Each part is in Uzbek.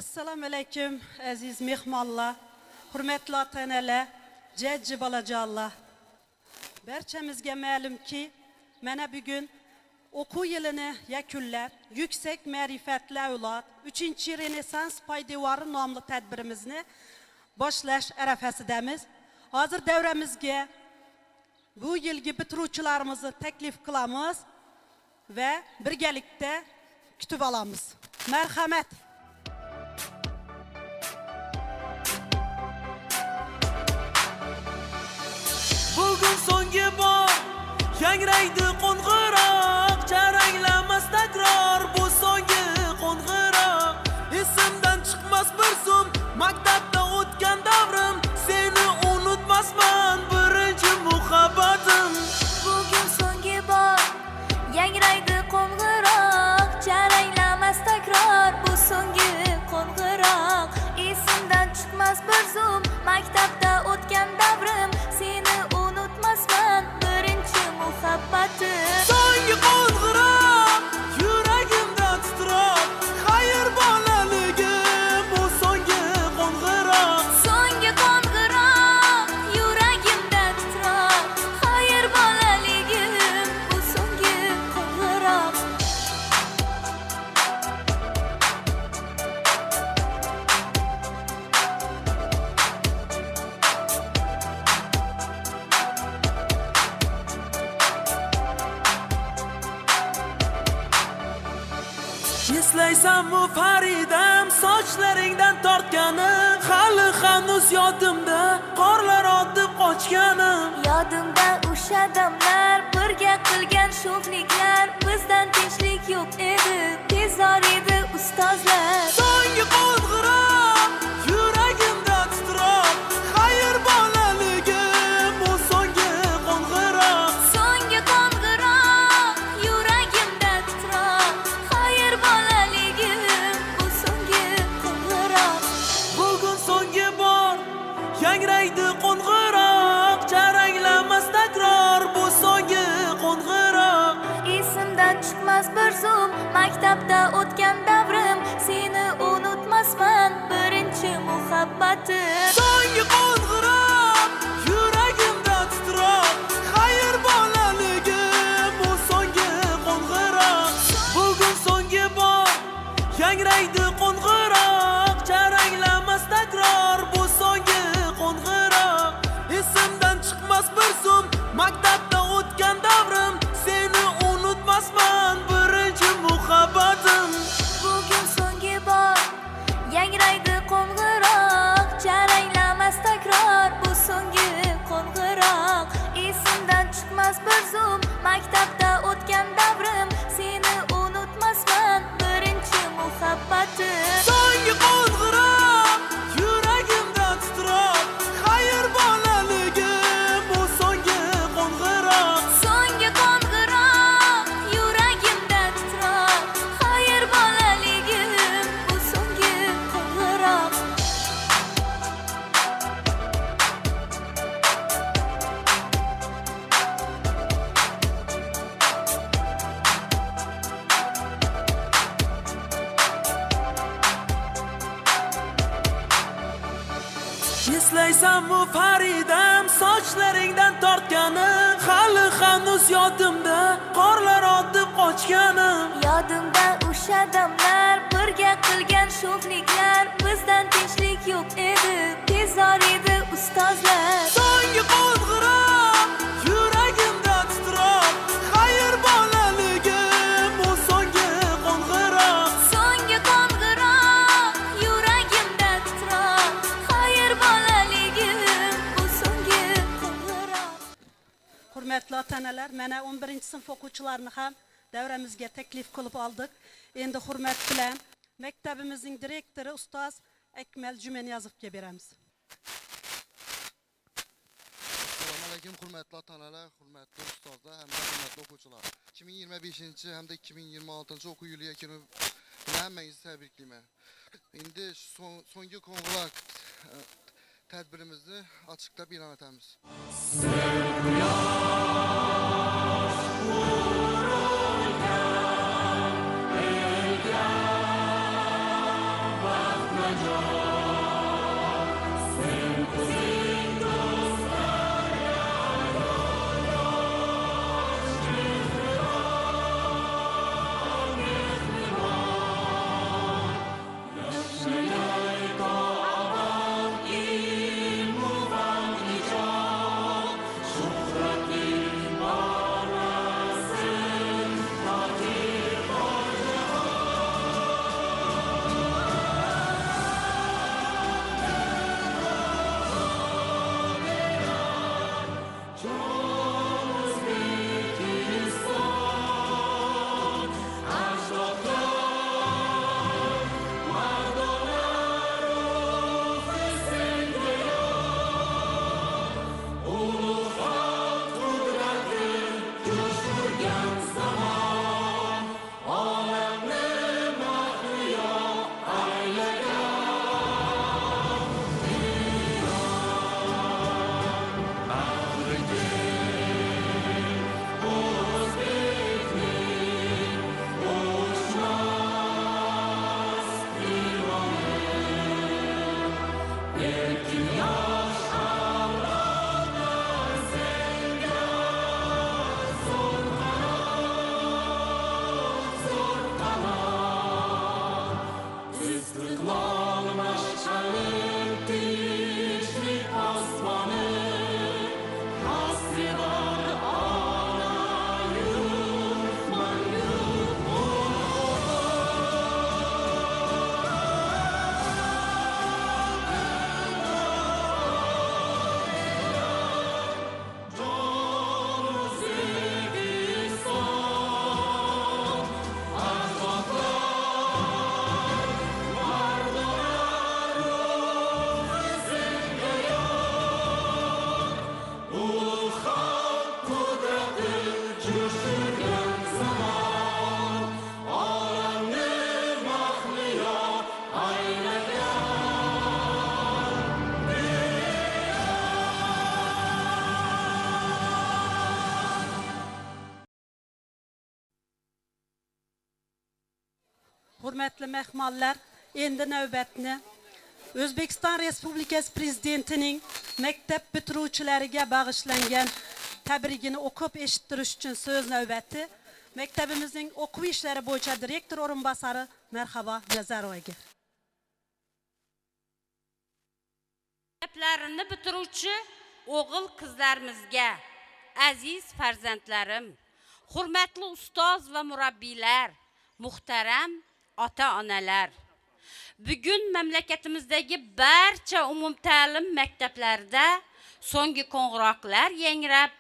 Assalomu alaykum aziz mehmonlar, hurmatli ota-onalar, jajji bolajonlar. Barchamizga ma'lumki, mana bugun o'quv yilini yakunlab, yuksak ma'rifatli avlod 3-Renessans poydevori nomli tadbirimizni boshlash arafasidamiz. Hozir davramizga bu yilgi bitiruvchilarimizni taklif qilamiz va birgalikda kutib olamiz. Marhamat. Bugun so'nggi bor yangraydi qo'ng'iroq, charanglamas takror bu so'nggi qo'ng'iroq. Esimdan chiqmas bir zum maktabda o'tgan davrim, seni unutmasman birinchi muhabbatim. Bugun so'nggi bor yangraydi qo'ng'iroq, charanglamas takror bu so'nggi qo'ng'iroq. Esimdan chiqmas bir zum maktabda o'tgan davrim, seni unutmasman birinchi muhabbatim. So'nggi qo'ng'iroq yuragimda titroq, xayr bolaligim bu so'nggi qo'ng'iroq. So'nggi qo'ng'iroq yuragimda titroq, xayr bolaligim bu so'nggi qo'ng'iroq. Eslaysanmi Faridam, sochlaringdan tortganim, hali hanuz yodimda qorlar otib qochganim. Yodimda o'sha damlar, birga qilgan sho'xliklar, bizdan tinchlik yo'q edi, tezor edi ustozlar. So'nggi qo'ng'iroq yuragimda titroq, xayr bolaligim bu so'nggi qo'ng'iroq. So'nggi qo'ng'iroq yuragimda titroq, xayr bolaligim bu so'nggi qo'ng'iroq. Bugun so'nggi bor yangraydi qo'ng'iroq, charanglamas takror bu so'nggi qo'ng'iroq. Esimdan chiqmas bir zum maktabda o'tgan davrim, seni unutmasman birinchi muhabbatim. So'nggi qo'ng'iroq yuragimda titroq, xayr bolaligim bu so'nggi qo'ng'iroq. Bugun so'nggi bor yangraydi qo'ng'iroq, charanglamas takror bu so'nggi qo'ng'iroq. Esimdan chiqmas bir zum maktabda o'tgan davrim, seni unutmasman birinchi muhabbatim. Bugun so'nggi bor yangraydi qo'ng'iroq, charanglamas takror bu so'nggi qo'ng'iroq. Esimdan chiqmas bir zum maktabda o'tgan davrim, seni unutmasman birinchi muhabbatim. So'nggi qo'ng'iroq yuragimda titroq, xayr bolaligim bu so'nggi qo'ng'iroq. So'nggi qo'ng'iroq yuragimda titroq, xayr bolaligim bu so'nggi qo'ng'iroq. Eslaysanmi Faridam, sochlaringdan tortganim, hali hanuz yodimda qorlar otib qochganim. Yodimda o'sha damlar, birga qilgan sho'xliklar, bizdan tinchlik yo'q edi, tezor edi ustozlar. So'nggi qo'ng'iroq yuragimda titroq, xayr bolaligim bu so'nggi qo'ng'iroq. So'nggi qo'ng'iroq yuragimda titroq, xayr bolaligim bu so'nggi qo'ng'iroq. Hurmatli ota-onalar, mana 11-sinf o'quvchilarini ham davramizga taklif qilib oldik. Endi hurmat bilan maktabimizning direktori ustoz Akmal Jumaniyozovga beramiz. Assalomu alaykum hurmatli ota-onalar, hurmatli ustozlar hamda hurmatli o'quvchilar. 2025 hamda 2026 o'quv yiliga kirib hammangizni tabriklayman. Endi so'nggi qo'ng'iroq tadbirimizni ochiqlab e'lon etamiz. hurmatli mehmonlar, endi navbatni O'zbekiston Respublikasi Prezidentining maktab bitiruvchilariga bag'ishlangan tabrigini o'qib eshittirish uchun so'z navbati maktabimizning o'quv ishlari bo'yicha direktor o'rinbosari Marhabo Nazarovaga. Maktablarini bitiruvchi o'g'il qizlarimizga, aziz farzandlarim, hurmatli ustoz va murabbiylar, muhtaram ota-onalar. Bugun mamlakatimizdagi barcha umumta'lim maktablarida so'nggi qo'ng'iroqlar yangrab,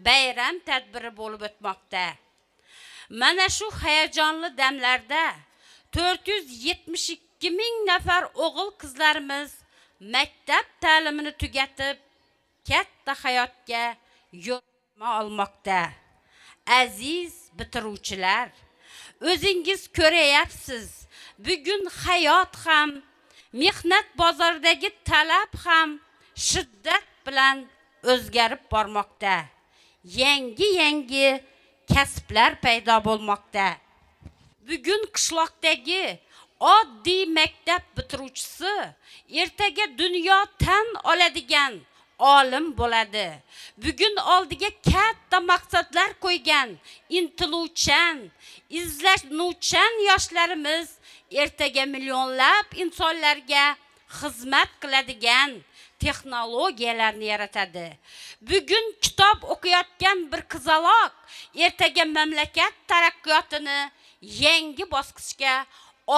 bayram tadbiri bo'lib o'tmoqda. Mana shu hayajonli damlarda 472 ming nafar o'g'il qizlarimiz maktab ta'limini tugatib, katta hayotga yo'l olmoqda. Aziz bitiruvchilar, o'zingiz ko'rayapsiz, bugun hayot ham, mehnat bozoridagi talab ham shiddat bilan o'zgarib bormoqda. Yangi kasblar paydo bo'lmoqda. Bugun qishloqdagi oddiy maktab bitiruvchisi ertaga dunyo tan oladigan olim bo'ladi. Bugun oldiga katta maqsadlar qo'ygan, intiluvchan, izlanuvchan yoshlarimiz ertaga millionlab insonlarga xizmat qiladigan texnologiyalarni yaratadi. Bugun kitob o'qiyotgan bir qizaloq ertaga mamlakat taraqqiyotini yangi bosqichga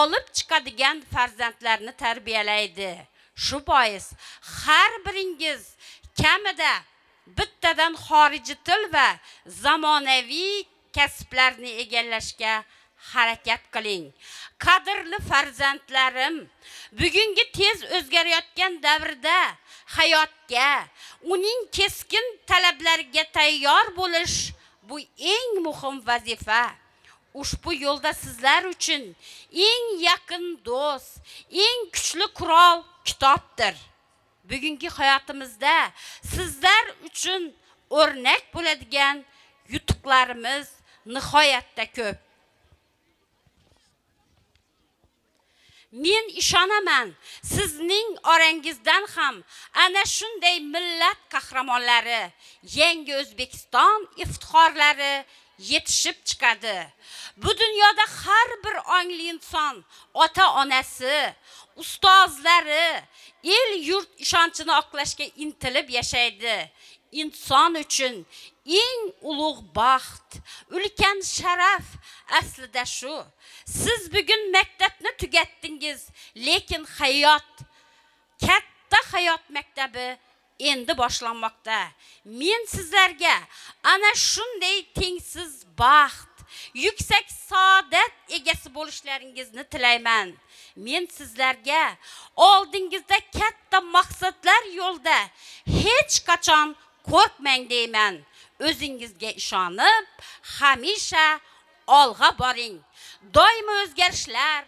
olib chiqadigan farzandlarni tarbiyalaydi. Shu bois har biringiz kamida bittadan xorijiy til va zamonaviy kasblarni egallashga harakat qiling. Qadrli farzandlarim, bugungi tez o'zgarayotgan davrda hayotga, uning keskin talablariga tayyor bo'lish bu eng muhim vazifa. Ushbu yo'lda sizlar uchun eng yaqin do'st, eng kuchli qurol kitobdir. Bugungi hayotimizda sizlar uchun o'rnak bo'ladigan yutuqlarimiz nihoyatda ko'p. Men ishonaman, sizning orangizdan ham ana shunday millat qahramonlari, yangi O'zbekiston iftixorlari yetishib chiqadi. Bu dunyoda har bir ongli inson ota-onasi, ustozlari, el yurt ishonchini oqlashga intilib yashaydi. Inson uchun eng ulug' baxt, ulkan sharaf aslida shu. Siz bugun maktabni tugatdingiz, lekin katta hayot maktabi endi boshlanmoqda. Men sizlarga ana shunday tengsiz baxt, yuksak saodat egasi bo'lishlaringizni tilayman. Men sizlarga oldingizda katta maqsadlar yo'lda hech qachon qo'rqmang deyman. O'zingizga ishonib, hamisha olg'a boring. Doimo o'zgarishlar,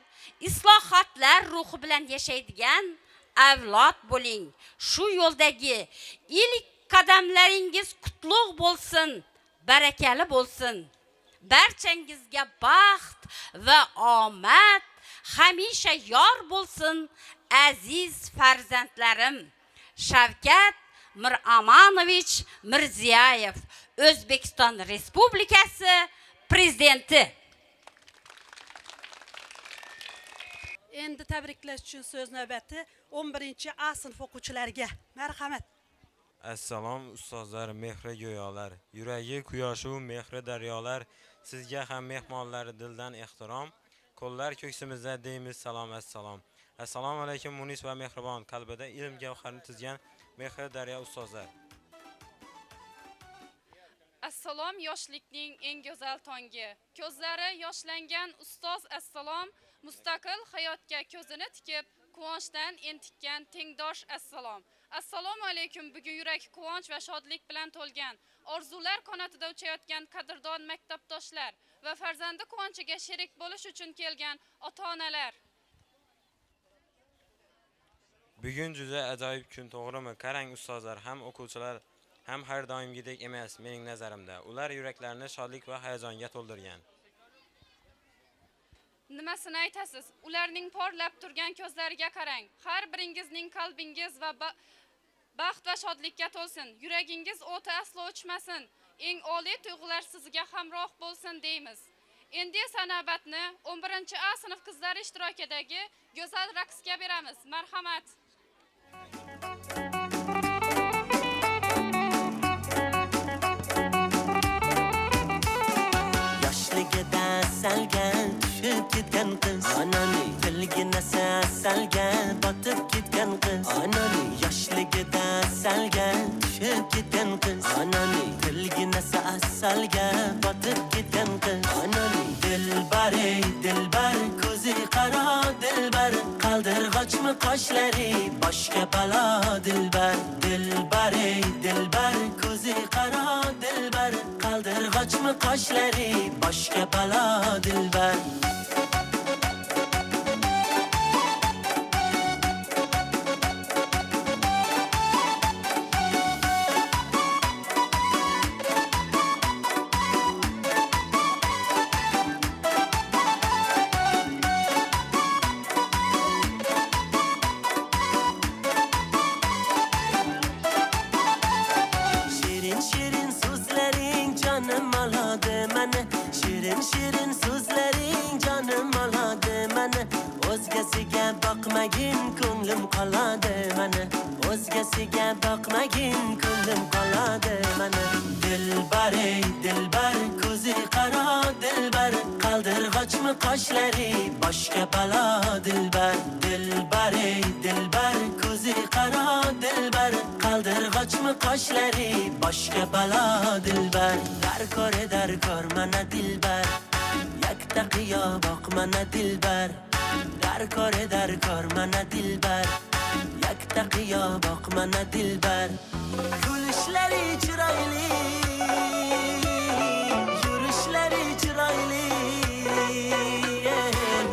islohotlar ruhi bilan yashaydigan avlod bo'ling. Shu yo'ldagi ilk qadamlaringiz qutlug' bo'lsin, barakali bo'lsin. Barchangizga baxt va omad hamisha yor bo'lsin, aziz farzandlarim. Shavkat Miromonovich Mirziyoyev, O'zbekiston Respublikasi Prezidenti. Endi tabriklash uchun so'z navbati 11-A sinf o'quvchilariga. Marhamat. Assalom ustozlar, mehri go'yolar, yuragi quyoshi u mehri daryolar, sizga ham mehmonlari dildan ehtirom, qo'llar ko'ksimizda deymiz salom assalom. Assalomu alaykum munis va mehribon, qalbida ilm gavharini tizgan mehri daryo ustozlar. Assalom yoshlikning eng go'zal tongi. Ko'zlari yoshlangan ustoz assalom, mustaqil hayotga ko'zini tikib, quvonchdan entikkan tengdosh assalom. Assalomu alaykum, bugun yurak quvonch va shodlik bilan to'lgan, orzular qanotida uchayotgan qadrdon maktabdoshlar va farzandi quvonchiga sherik bo'lish uchun kelgan ota-onalar. Bugun juda ajoyib kun, to'g'rimi? Qarang ustozlar, ham o'quvchilar ham har doimgidek emas mening nazarimda. Ular yuraklarni shodlik va hayajonga to'ldirgan. Nimasini aytasiz? Ularning porlab turgan ko'zlariga qarang. Har biringizning qalbingiz va baxt va shodlikka to'lsin. Yuragingiz o'ti aslo o'chmasin. Eng oliy tuyg'ular sizga hamroh bo'lsin deymiz. Endi esa navbatni 11-A sinf qizlari ishtirokidagi go'zal raqsga beramiz. Marhamat. Yoshligida salgan tushib ketgan qiz onani tilgina salgan botib ketgan qiz onani yoshligida salgan tushib ketgan qiz onani tilgina salgan botib ketgan qiz onani dilbar ey dilbar ko'zi qaro dilbar qaldirg'ochmi qoshlari boshga balo dilbar dilbar ey dilbar ko'zi qaro dilbar qaldirg'ochmi qoshlari boshga balo dilbar Shirin shirin so'zlaring jonim oladi mani Shirin shirin so'zlaring jonim oladi mani O'zgasiga boqmagin ko'nglim qoladi mani O'zgasiga boqmagin ko'nglim qoladi mani Dilbar ey dilbar ko'zi qaro dilbar qaldirg'ochmi qoshlari boshga balo dilbar dilbar ey dilbar ko'zi qaro dilbar qaldirg'ochmi qoshlari boshga balo dilbar dar kor mana dilbar yakta qiyo boq mana dilbar dar kor mana dilbar yakta qiyo boq mana dilbar kulishlari chiroyli yurishlari chiroyli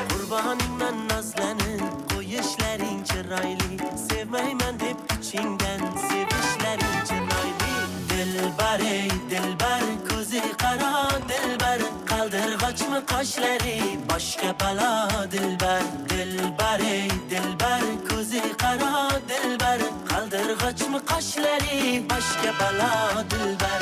qurboningman nozlanib qo'yishlaring chiroyli sevmayman deb kuchingdan sevishlaring chiroyli dilbar ey dilbar ko'zi qaro dilbar qaldirg'ochmi qoshlari boshga balo dilbar dilbar ey dilbar ko'zi qaro dilbar qaldirg'ochmi qoshlari boshga balo dilbar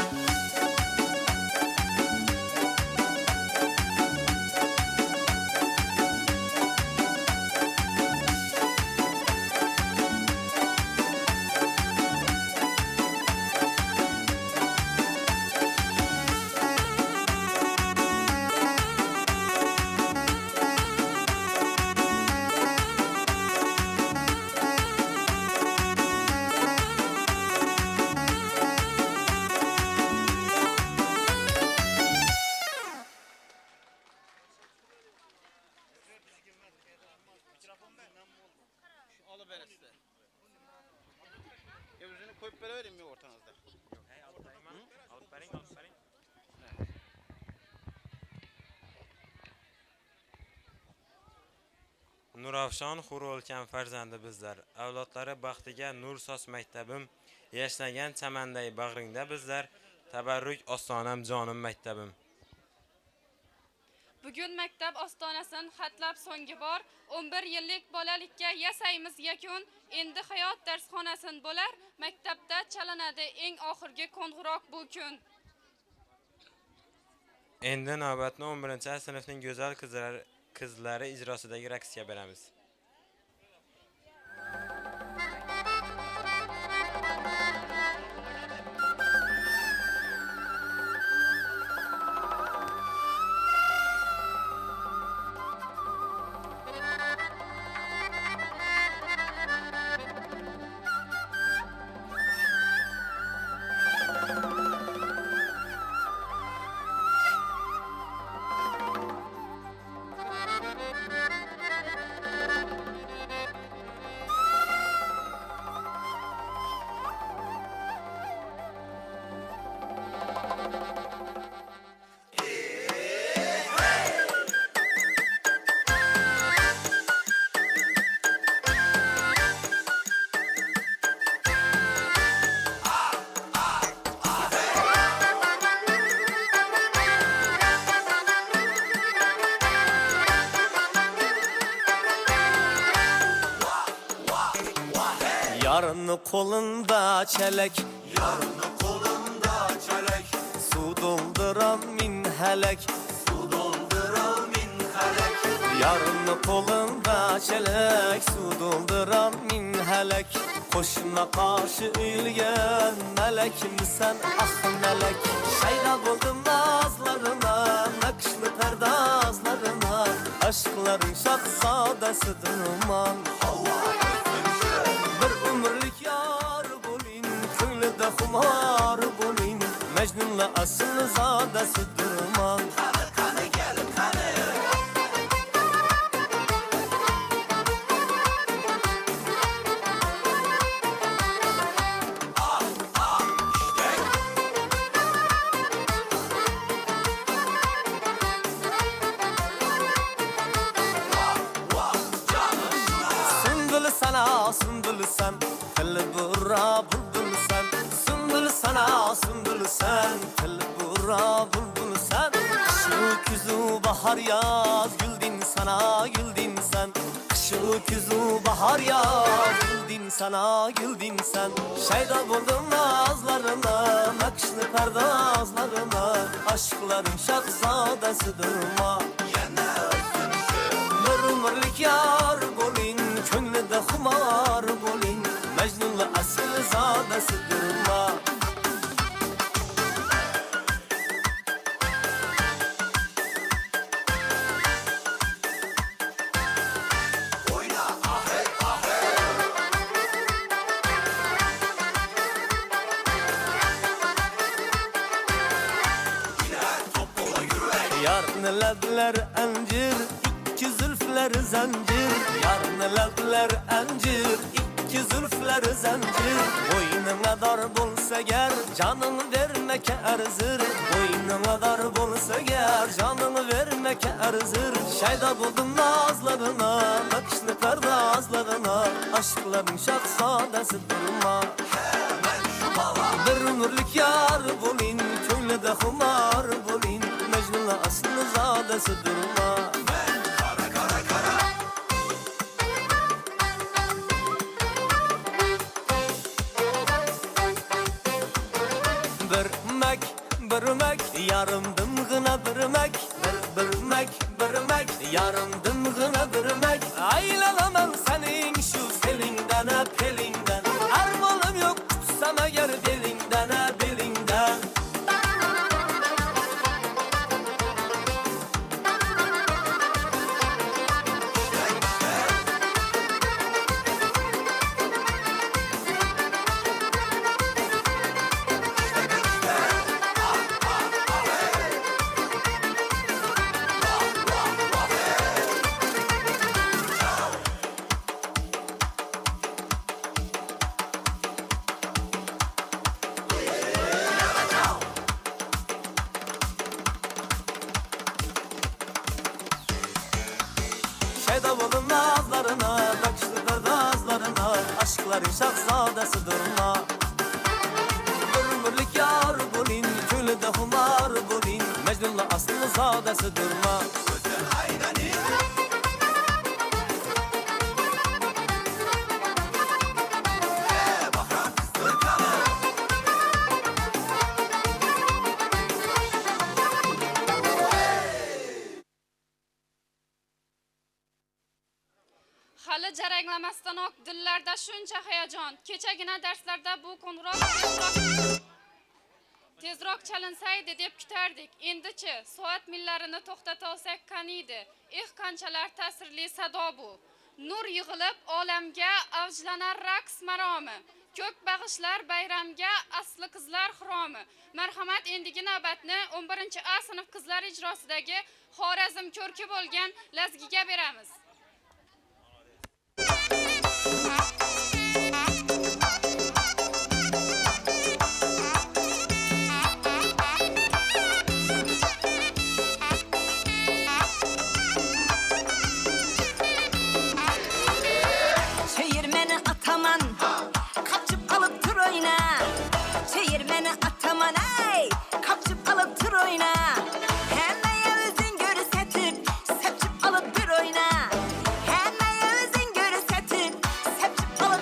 Özünü koyup verelim mi ortanızda? Alıp verin. Nuravshon Xurolkan farzandi bizlar, avlodlari baxtiga nur sos maktabim, yashnagan chamanday bag'ringda bizlar, tabarruk ostonam jonim maktabim. Bugun maktab ostonasin xatlab so'nggi bor 11 yillik bolalikka yasaymiz yakun. Endi hayot darsxonasin bo'lar, maktabda chalinadi eng oxirgi qo'ng'iroq bu kun. Endi navbatni 11-chi sinfning go'zal qizlari ijrosidagi raqsga beramiz. Yarını kolunda çelek, yarını kolunda çelek. Su dolduran min helek, su dolduran min helek. Yarını kolunda çelek, su dolduran min helek. Koşuna karşı eğilgen melek misen ah melek. Şayda buldum nazlarına, nakışlı perdazlarına. Aşkların şahzadesidir man. Bir ömürlük yar bulin, köylüde humar bulin. Mecnun'la asıl zadesidir man. Sümbül sen, tel bura buldun sen. Sümbül sana, sümbül sen, tel bura buldun sen. Kışı küzü bahar yaz, güldün sana, güldün sen. Kışı küzü bahar yaz, güldün sana, güldün sen. Şeyda buldum nazlarına, nakışlı perdazlarına. Aşkların şahzadesidir ma. Bir ömürlük yar bulin, könlüde humar bulin. Mecnun'la asıl zadesidir ma. Yarın ledler encir, iki zülfler zincir. Yarın ledler encir, iki zülfler zincir. Boynuna dar bulsa ger, canını vermek erzir. Boynuna dar bulsa ger, canını vermek erzir. Şeyda buldum nazlarına, nakışlı perdazlarına. Aşkların şahzadesidir ma. Bir ömürlük yar bulin, köylüde humar bulin. Mecnun'la aslı zadesidir ma. Birmek, yarımdım gına birmek. Birmek, yarımdım gına birmek. Aylanamam senin şu selinden hep elinden. Armalım yok tutsam eğer belinden hep belinden. Şeyda buldum nazlarına, nakışlı perdazlarına. Aşkların şahzadesidir ma. Bir ömürlük yar bulin, köylüde humar bulin. Mecnun'la aslı zadesidir ma. Hali jaranglamasdanoq dillarda shuncha hayajon. Kechagina darslarda bu qo'ng'iroq tezroq chalinsaydi deb kutardik. Endi-chi, soat millarini to'xtata olsak qaniydi? Qanchalar ta'sirli sado bu. Nur yig'ilib olamga avjlanar raqs maromi. Ko'k bag'ishlar bayramga asli qizlar xiromi. Marhamat, endigi navbatni 11-A sinf qizlar ijrosidagi Xorazm ko'rki bo'lgan lazgiga beramiz. Çeyirmeni ataman, kaçıp alıp tur oyna. Çeyirmeni ataman, ey, kaçıp alıp tur oyna. Hemen yüzün görü setip, sepçip alıp bir oyna. Hemen yüzün görü setip, sepçip alıp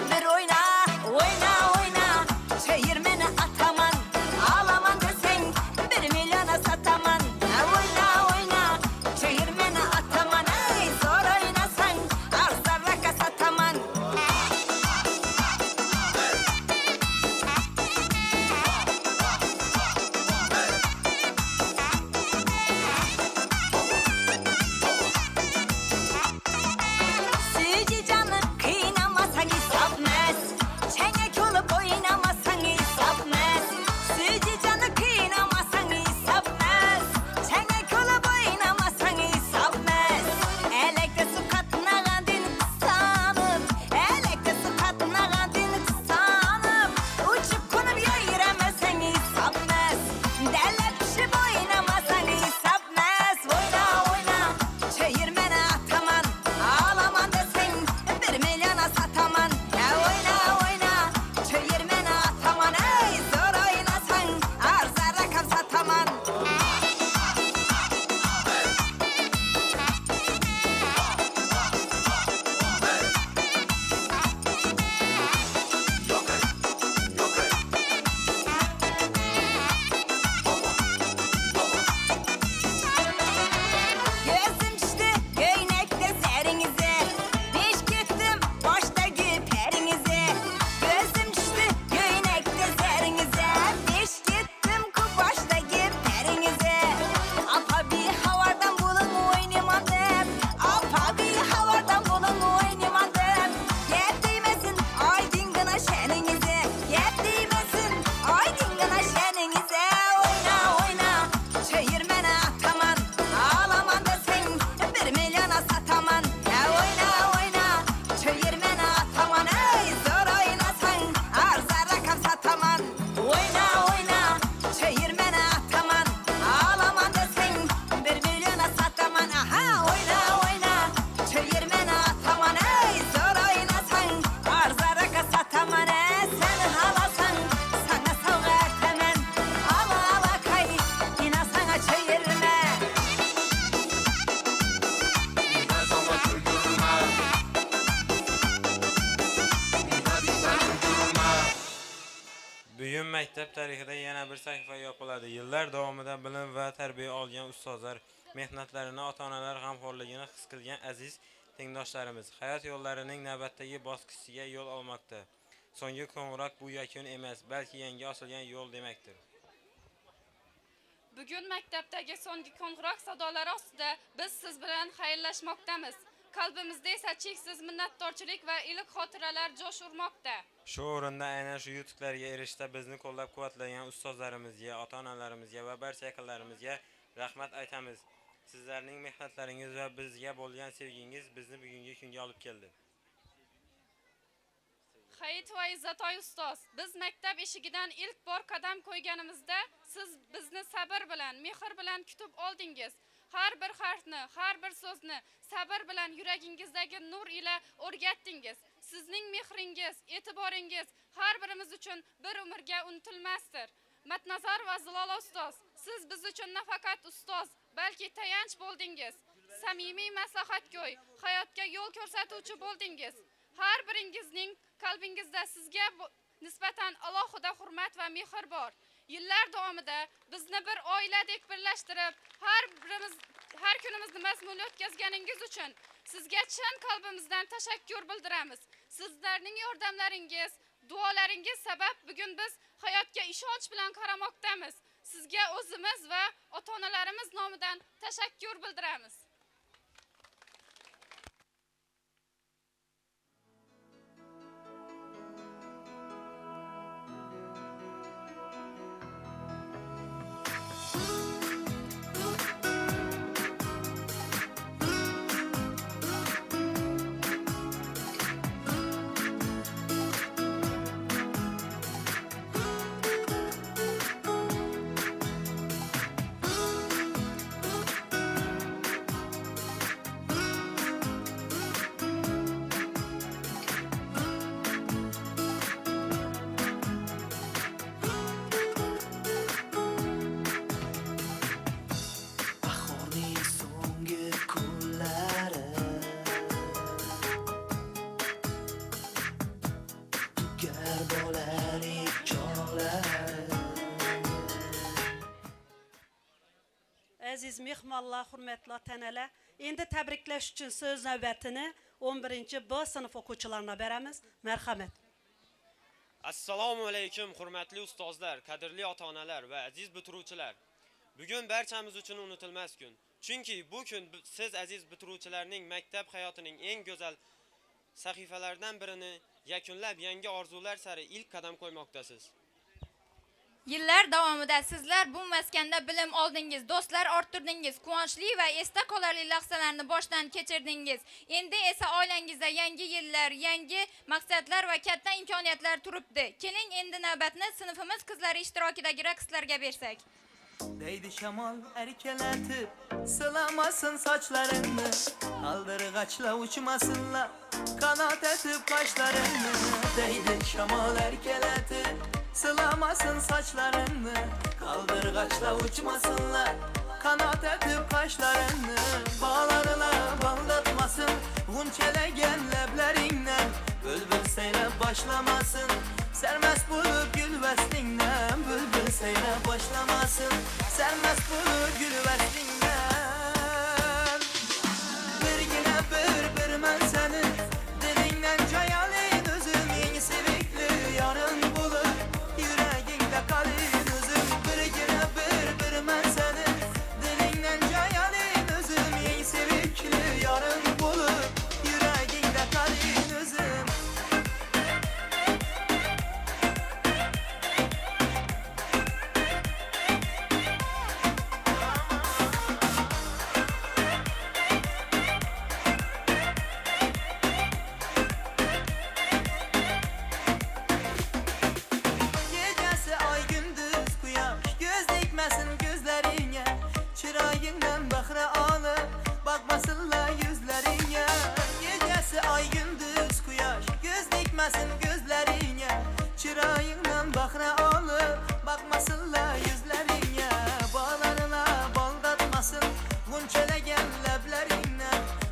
Maktab tarixida yana bir sahifa yopiladi. Yillar davomida bilim va tarbiya olgan ustozlar, mehnatlarini, ota-onalar g'amxo'rligini his qilgan aziz tengdoshlarimiz hayot yo'llarining navbatdagi bosqichiga yo'l olmoqda. So'nggi qo'ng'iroq bu yakun emas, balki yangi ochilgan yo'l demakdir. Bugun maktabdagi so'nggi qo'ng'iroq sadolari ostida biz siz bilan xayrlashmoqdamiz. Qalbimizda esa cheksiz minnatdorchilik va iliq xotiralar jo'sh urmoqda. Shu o'rinda aynan shu yutuqlarga erishishda bizni qo'llab-quvvatlagan ustozlarimizga, ota-onalarimizga va barcha yaqinlarimizga rahmat aytamiz. Sizlarning mehnatlaringiz va bizga bo'lgan sevgingiz bizni bugungi kunga olib keldi. Hayit va Izzatoy ustoz, biz maktab eshigidan ilk bor qadam qo'yganimizda siz bizni sabr bilan, mehr bilan kutib oldingiz. Har bir harfni, har bir so'zni sabr bilan yuragingizdagi nur ila o'rgatdingiz. Sizning mehringiz, e'tiboringiz har birimiz uchun bir umrga unutilmasdir. Matnazar va Zilola ustoz, siz biz uchun nafaqat ustoz, balki tayanch bo'ldingiz. Samimiy maslahatgo'y, hayotga yo'l ko'rsatuvchi bo'ldingiz. Har biringizning qalbingizda sizga nisbatan alohida hurmat va mehr bor. Yillar davomida bizni bir oiladek birlashtirib, har kunimizni mazmunli o'tkazganingiz uchun sizga chin qalbimizdan tashakkur bildiramiz. Sizlarning yordamlaringiz, duolaringiz sabab bugun biz hayotga ishonch bilan qaramoqdamiz. Sizga o'zimiz va ota-onalarimiz nomidan tashakkur bildiramiz. Bahorning so'nggi kunlari tugar bolalik chog'lari. Aziz mehmonlar, hurmatli ota-onalar, endi tabriklash uchun so'z navbatini 11-B sinf o'quvchilarına beramiz. Marhamat. Assalomu alaykum hurmatli ustozlar, qadrli ota-onalar va aziz bitiruvchilar. Bugun barchamiz uchun unutilmas kun. Chunki bu kun siz aziz bitiruvchilarning maktab hayotining eng go'zal sahifalaridan birini yakunlab, yangi orzular sari ilk qadam qo'ymoqdasiz. Yillar davomida sizlar bu maskanda bilim oldingiz, do'stlar orttirdingiz, quvonchli va esda qolarli lahzalarni boshdan kechirdingiz. Endi esa oilangizda yangi yillar, yangi maqsadlar va katta imkoniyatlar turibdi. Keling endi navbatni sinfimiz qizlari ishtirokidagi raqslarga bersak. Deydi shamol erkalatib, silamasın saçlarını, aldırgaçla uçmasınlar, kanat etip kaşlarını. Deydi shamol erkalatib, silamasın saçlarını, kaldırgaçla uçmasınlar, kanat etip kaşlarını. Bağlarına bağlatmasın, gunçelegen leblerinden, bülbül seyle başlamasın, sermest bulup gül veslinden. Bülbül seyle başlamasın, sermest bulup gül veslinden. Bir yine bir men seni, dilinden cayalın özüm, yeni sevikli yarın bulur, yüreğinde kalın özüm. Bir yine bir men seni, dilinden cayalın özüm, yeni sevikli yarın bulur, yüreğinde kalın özüm. Gecesi ay gündüz kuyaş, göz dikmesin gözlerine, çırağından bakra alıp bakmasınlar yüzlerine. Gecesi ay gündüz kuyaş, göz dikmesin gözlerine, çırağından bakra alıp bakmasınlar yüzlerine. Bağlarına baldatmasın, gunçelegen leblerine,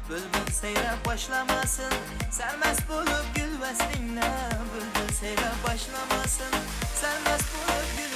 bülbül seyre başlamasın, sermest bulup gül veslinden. Bülbül seyre başlamasın, sermest bulup gül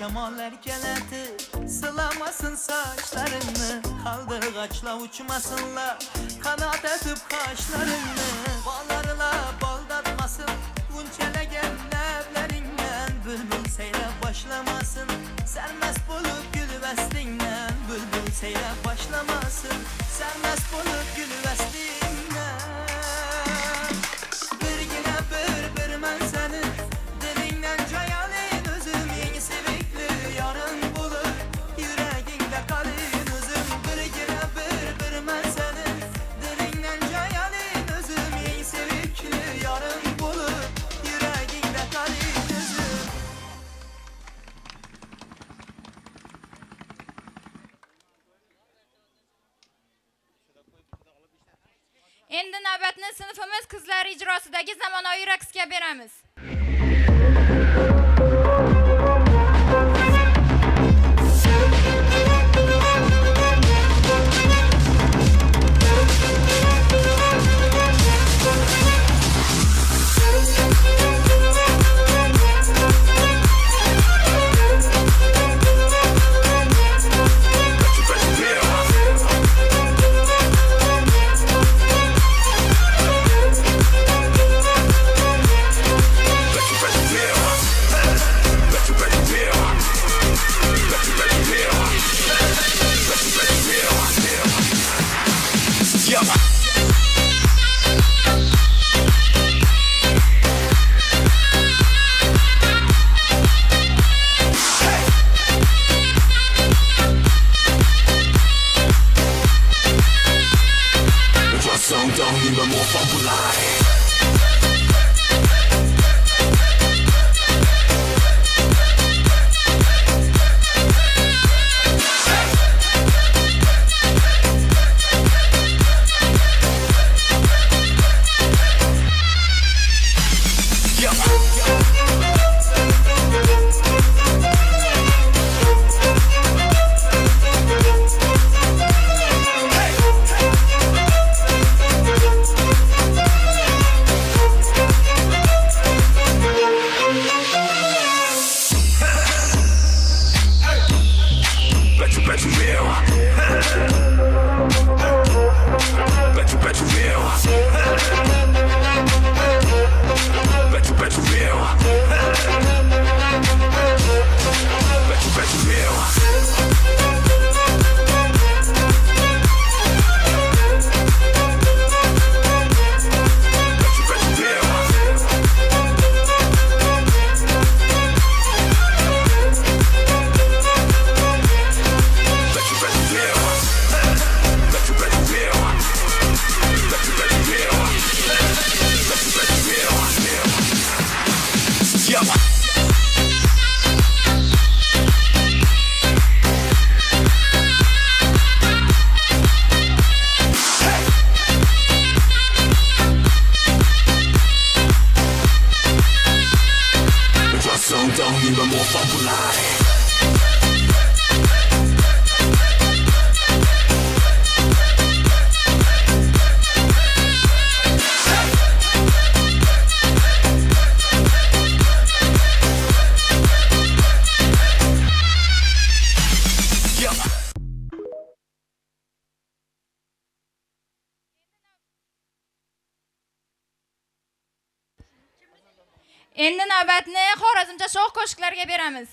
şemaller geledi. Sılamasın saçlarını, kaldır kaçla uçmasınlar. Kanat öpüp kaşlarını, bağlarla baldatmasın. Gunçele gel levlerinden, bülbül seyre başlamasın. Sermest bulup gül veslinden, bülbül seyre başlamasın. Sermest bulup gül veslinden. Bir yine bir ben senin dilinden cayalın özüm. Yeni sevikli yarın bulur yüreğinde kalın özüm. Bir yine bir ben senin dilinden cayalın özüm. Yeni sevikli yarın bulur yüreğinde kalın özüm. Endi navbatni sinfimiz qizlar ijrosidagi zamonaviy raqsga beramiz. Endi navbatni Xorazmcha shoh qo'shiqlarga beramiz.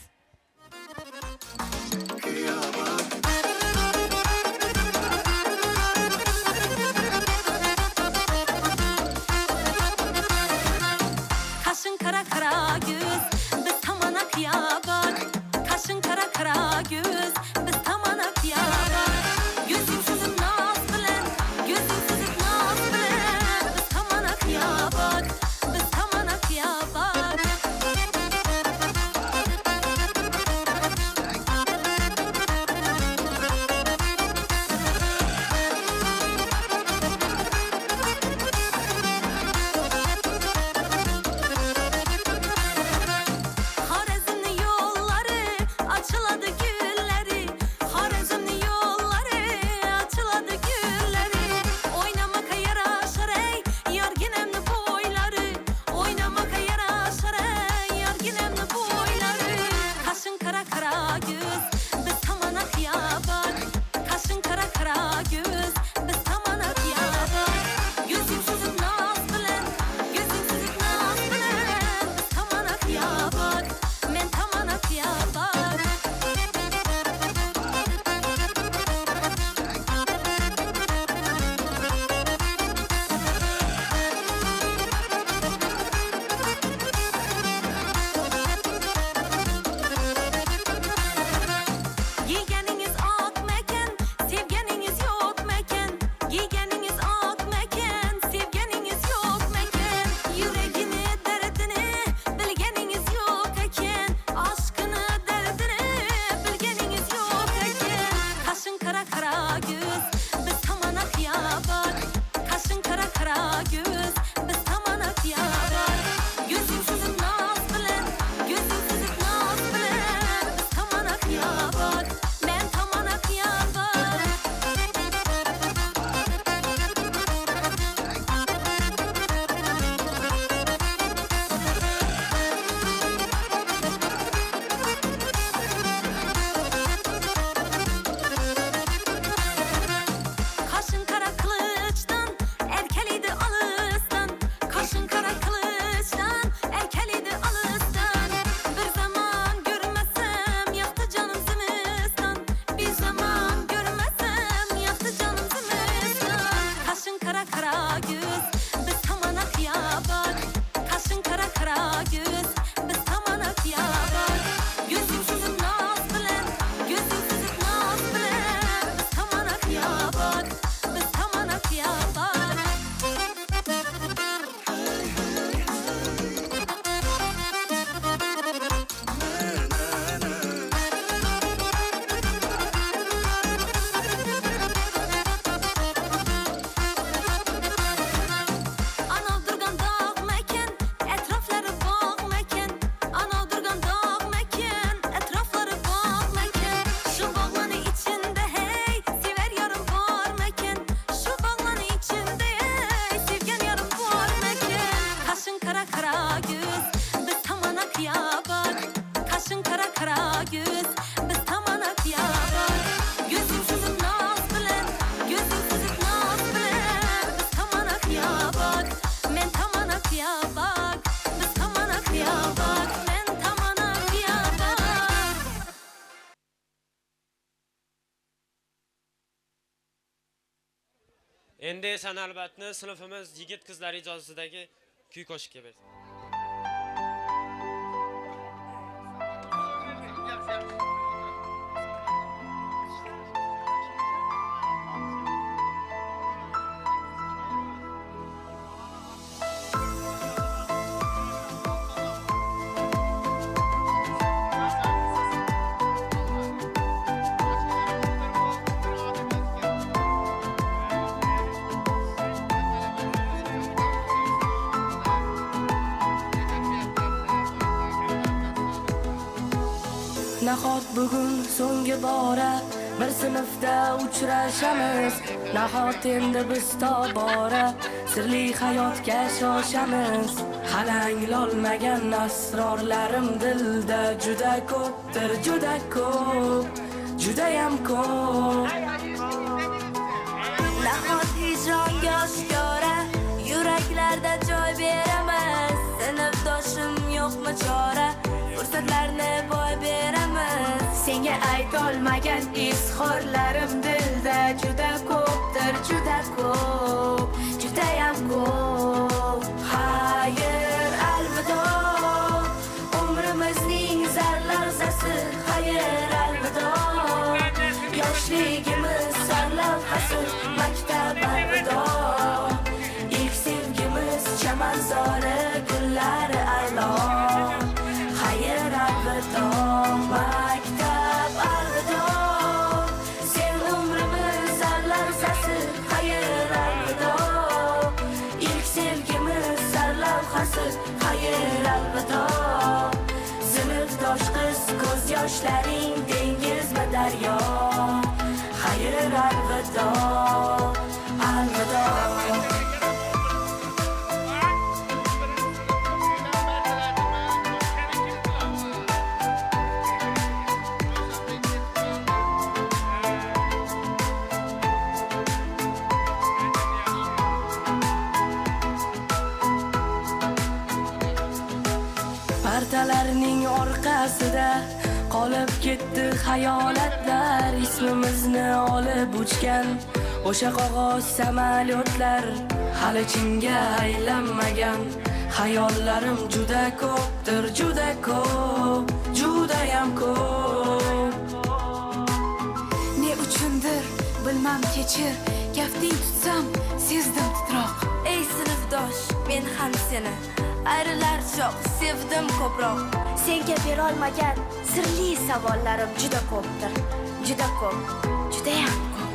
Kaşın kara kara göz, biz tamana kıyabat. Kaşın kara kara göz, biz tamana kıyabat. Gözün sızıp naz bilen, gözün sızıp naz bilen. Biz tamana kıyabat, biz tamana kıyabat. Endi esa albatta sinfimiz yigit-qizlar ijozasidagi kuy qo'shiq keladi. Nahot bugun so'nggi bora bir sinfda uchrashamiz. Nahot endi biz tobora sirli hayotga shoshamiz. Hali anglolmagan asrorlarim dilda juda ko'pdir, juda ko'p, judayam ko'p. Nahot hijronga oshkora yuraklarda joy beramiz. Sinfdoshim yo'qmi chora, fursatlarni boy beramiz. Senga aytolmagan izhorlarim dilda juda ko'pdir, juda ko'p, judayam ko'p. Xayr, alvido, umrimizning zarlavzasi. Xayr, alvido, yoshligimiz sarlavhasi. Maktab alvido, ilk sevgimiz chamanzori, gullari aylo. Xayr, alvido, maktab alvido, sen umrimiz sarlavzasi. Xayr, alvido, ilk sevgimiz sarlavhasi. Xayr, alvido, sinfdosh qiz ko'z yoshlaring dengizmi daryo. Xayr, alvido, alvido. Partalarning orqasida qolib ketdi hayolatlar. Ismimizni olib uchgan o'sha qog'oz samolyotlar. Hali chinga aylanmagan hayollarim juda ko'pdir, juda ko'p, judayam ko'p. Ne uchundir bilmam kechir, kafting tutsam sezdim titroq. Ey sinfdosh, men ham seni ayrilar choq sevdim ko'proq. Senga berolmagan sirli savollarim juda ko'pdir, juda ko'p, judayam ko'p.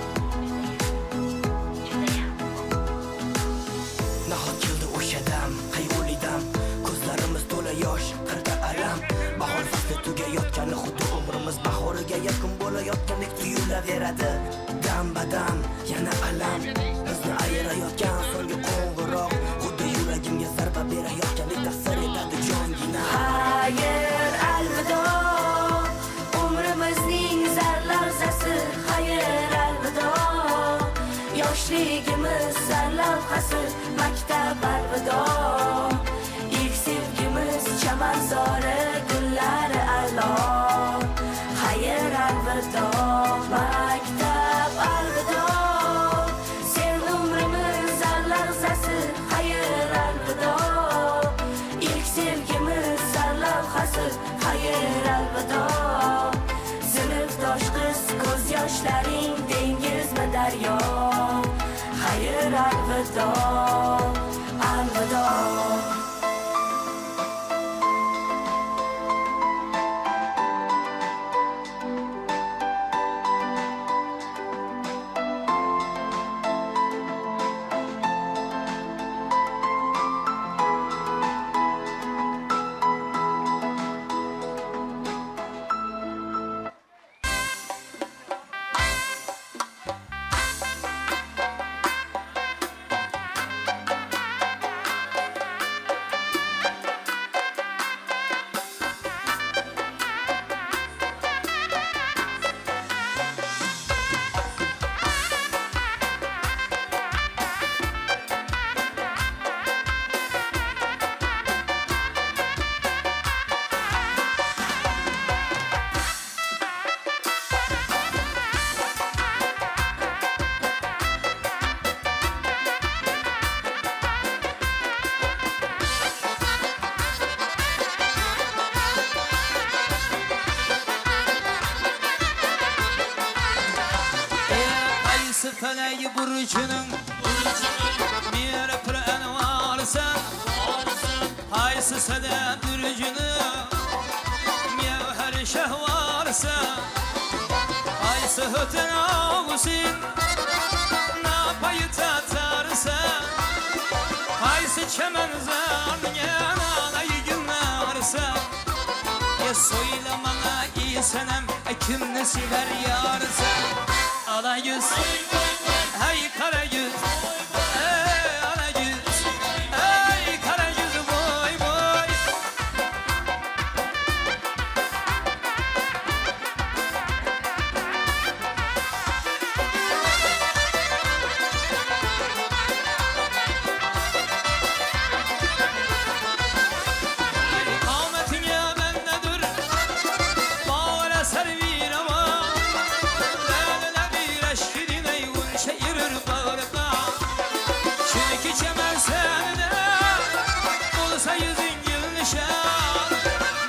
Nahot keldi o'sha dam, qayg'uli dam, ko'zlarimiz to'la yosh, qirda alam. Bahor fasli tugayotgani xuddi umrimiz bahoriga yaqin bo'layotgandek tuyulaveradi. Dam badam, yana alam, bizni ayirayotgan so'nggi qo'ng'iroq, xuddi yuragimga zarba berayotgandek ta'sir etadi jongina. Xayr, alvido, umrimizning zarlavzasi. Xayr, alvido, yoshligimiz sarlavhasi. Maktab alvido, ilk sevgimiz chamanzori, gullari aylo. Xayr, alvido, maktab alvido, sen umrimiz zarlavzasi. Xayr, alvido, ilk sevgimiz sarlavhasi. Xayr, alvido, sinfdosh qiz ko'z yoshlaring dengizmi daryo. Xayr, alvido, alvido. içinin bir pıran varsan Haysı sedep ürcünü Mevher şeh varsa Haysı hütün ağusin Napayı tatarsa Haysı çemen zarnıyan Alayı günlerse Ya söyle bana iyi senem Kimni sever yarsa Ala yüz Hey kara yüz Hey ala yüz Hey kara yüz boy boy Ahmetine bende dur Bağla servir ama Lelele bir eşkidine yun şeyirir bağırda Çünkü çemen sende Olsa yüzün gülnişan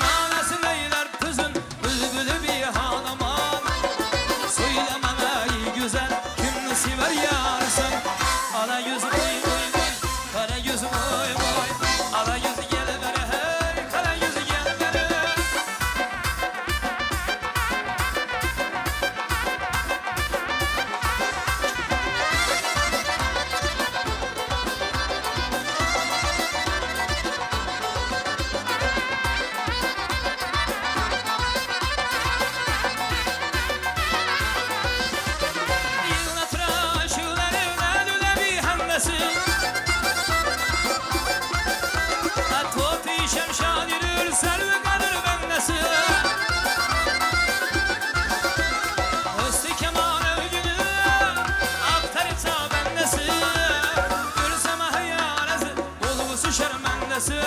Nanası neyler tüzün Bülbülü bir hanaman Söyle bana iyi güzel Kimni sever yarsın Ala yüz boy boy boy Kara yüz boy boy Ala yüz gel beri hey Kara yüz gel beri Yılına tıraşıları lüle bir hemmesi Atoti şemşan yürür servi kadır bendesi Üstü keman övgünü aktarıta bendesi Gürseme hıyarası olgusu şermendesi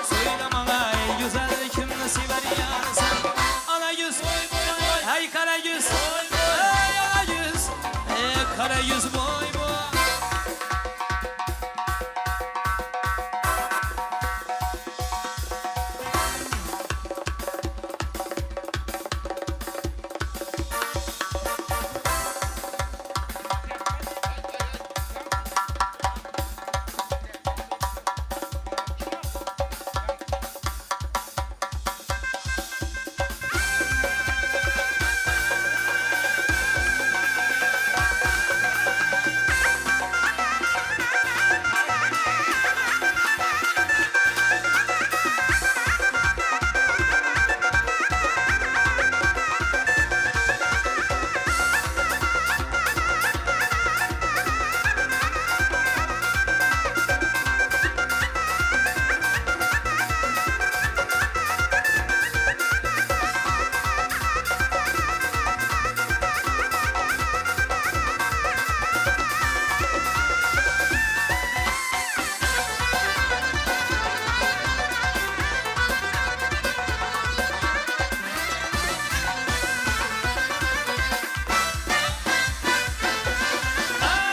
Söyle bana ey güzel kimle sever yarsan Ala yüz hey kara yüz Hey ala yüz Hey kara yüz boy boy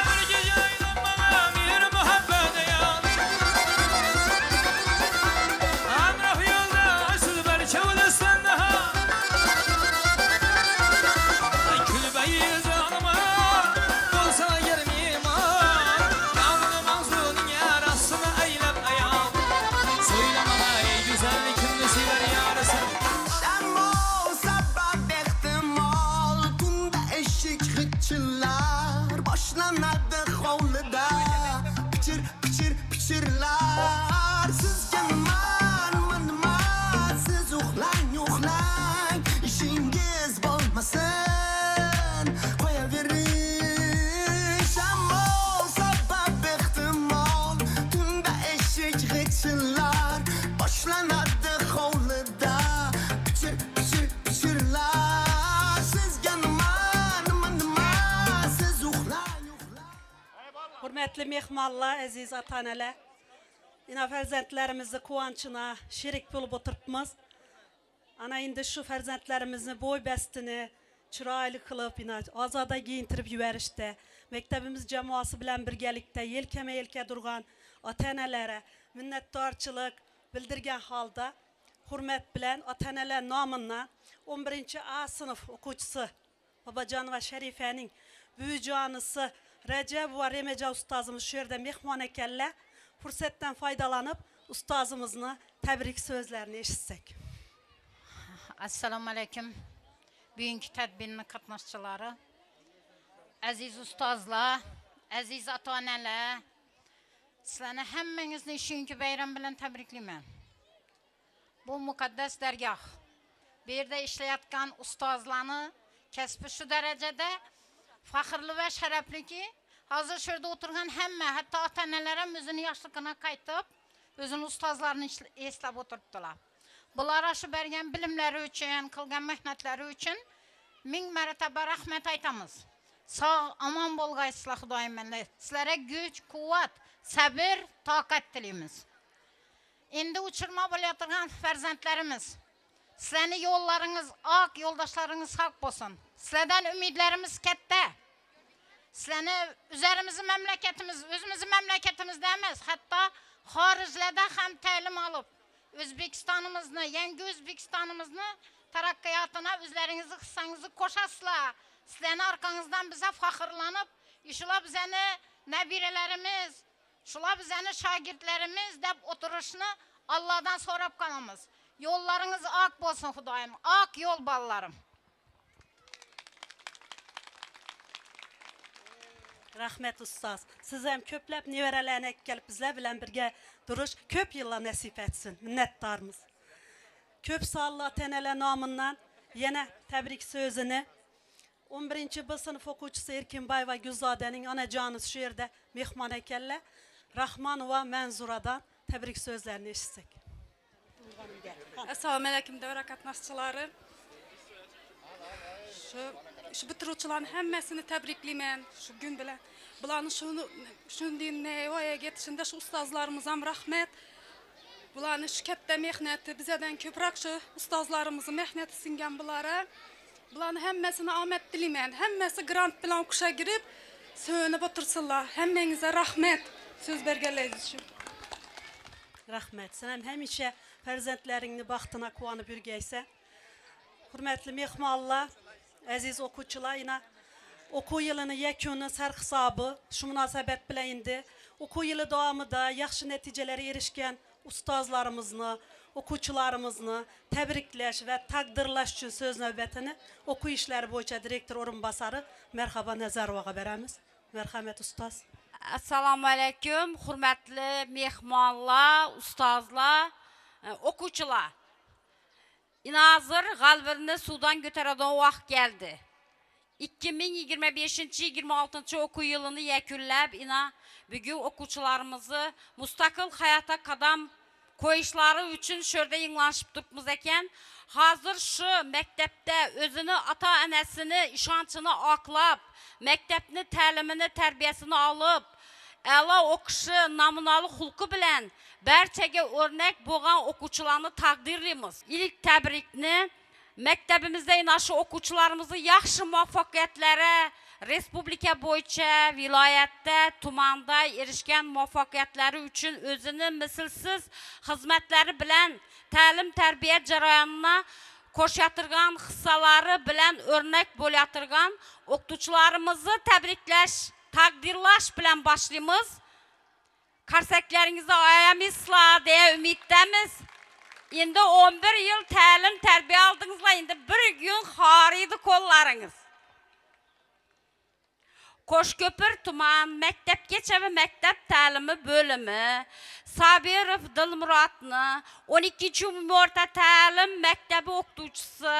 Bir geceyle bana bir muhabbet yan Emrah yolda aşsız berçevle sen daha Külbeyi zanıma Olsa yerim iman Yavrum manzurun yarasını eylem ayağım Söyle bana ey güzel kimli sever yarasın Şamol sabah ehtimal Tunda eşik hıçılar Başlanadı hovluda Piçir piçir piçirler Siz gelman mınma Siz uxlan uxlan İşiniz bolmasın Koyaverin Şamol sabah ehtimal Tunda eşik hıçılar Başlanadı hovluda Piçir piçir piçirler Siz gelman mınma Siz uxlan uxlan Hürmetli mehmanlar, aziz ataneler. Yine ferzentlerimizi kuvançına şerik bulup oturtmaz. Ana indi şu ferzentlerimizin boy bestini çıraylı kılıp yine azada giyintirip yüverişte. Mektebimiz cemaası bilen birgelikte yelkeme yelke durgan atanelere minnettarçılık bildirgen halda hürmet bilen ataneler namına 11. A sınıf okucusu Babacan ve Şerife'nin büyücanısı Recep ve Remeca ustazımız şu yerde mehman ekerler. Fırsattan faydalanıp ustazımızın tebrik sözlerini eşitsek. Assalamu alaykum. Bugünkü tədbirin qatnaşçıları, aziz ustazlar, aziz ata-onalar, sizlarni hammangizni shunki bayram bilan tabriklayman. Bu muqaddas dargoh. Bu yerda ishlayotgan ustozlarni kasbi shu darajada faxrli va sharafliki, hozir shu yerda o'tirgan hamma, hatto ota-onalar ham o'zini yoshligini qaytib, o'zini ustozlarini eslab o'tiribdilar. Bulara shu bergan bilimlari uchun, qilgan mehnatlari uchun ming marotaba rahmat aytamiz. Sog' omon bo'lgaysizlar Xudoyim. Sizlarga kuch, quvvat, sabr, toqat tilaymiz. Endi uchirma bo'layotgan farzandlarimiz, sizlarning yo'llaringiz oq, yo'ldoshlaringiz haq bo'lsin. Sizlardan umidlarimiz katta. Sizlarni o'zimizni mamlakatimiz, o'zimizni mamlakatimizda emas, hatto xorijlarda ham ta'lim olib, O'zbekistonimizni, yangi O'zbekistonimizni taraqqiyotini o'zlaringizni hissangizni qo'shasizlar. Sizlarning orqangizdan biza faxrlanib, shular bizani nabiralarimiz, shular bizani shogirdlarimiz deb o'tirishni Allohdan so'rab qolamiz. Yo'llaringiz oq bo'lsin Xudoyim, oq yo'l bolalarim. Rahmet ustaz. Siz hem köplep neverelerine gelip bizler bilen birge duruş köp yıllar nasip etsin. Minnettarımız. Köp sağlığa teneler namından yine tebrik sözünü 11. B sınıf okuyucusu Erkin Bay ve Güzade'nin anacanız şu yerde mehman ekerler. Rahman ve Menzura'dan tebrik sözlerini eşitsek. Assalomu alaykum davra qatnashchilari. Şu bitiruvchilarning hammasini tabriklayman shu kun bilan. Bularni shunday nevoyaga yetishinde şu ustozlarimiz ham rahmat. Bularni shu katta mehnati bizdan ko'proq shu ustozlarimizni mehnati singan bulara. Bularni hammasini omad tilayman. Hammasi grant bilan o'qishga kirib, so'nib o'tirsinlar. Hammangizga rahmat. Söz berganligingiz uchun. Rahmet. Sen hem hemişe farzandlaringni baxtına kuvanıp yürgeyse. Hürmetli mehmanlar, aziz okuçular, yine oku yılını yekunu sarhsabı, şu münasebet bilen indi. Oku yılı davamında yaxşı neticelere erişken ustazlarımızını, okuçularımızını tebrikleş ve takdirlaş için söz nöbetini oku işleri boyunca direktör orunbasarı Merhaba Nezarova'a veremiz. Merhamet ustaz. Assalomu alaykum, hurmatli mehmonlar, ustozlar, o'quvchilar. Hozir g'alvirni suvdan ko'taradigan vaqt keldi. 2025-26 o'quv yilini yakunlab, bugun o'quvchilarimizni mustaqil hayotga qadam qo'yishlari uchun shu yerda yig'ilishib turibmiz ekan. Hozir shu maktabda o'zini ota-onasini ishonchini oqlab, maktabni ta'limini, tarbiyasini olib, a'lo o'qishi, namunali xulqi bilan barchaga o'rnak bo'lgan o'quvchilarni taqdirlaymiz. İlk tabrikni maktabimizda shu o'quvchilarimizni yaxshi muvaffaqiyatlari, respublika bo'yicha, viloyatda, tumanda erishgan muvaffaqiyatlari uchun o'zini mislsiz xizmatlari bilan ta'lim tarbiya jarayonina qo'shayotgan hissalari bilan o'rnak bo'layotgan o'qituvchilarimizni tabriklash, taqdirlash bilan boshlaymiz. Qarsaklaringizni oyamizlar deya umiddamiz. Endi 11 yil ta'lim tarbiya oldingizlar, endi bir kun xoriydi qo'llaringiz. Qo'shko'pir tuman maktabgacha va maktab ta'limi bo'limi Sabirov Dilmurodni 12-umumiy o'rta ta'lim maktabi o'qituvchisi,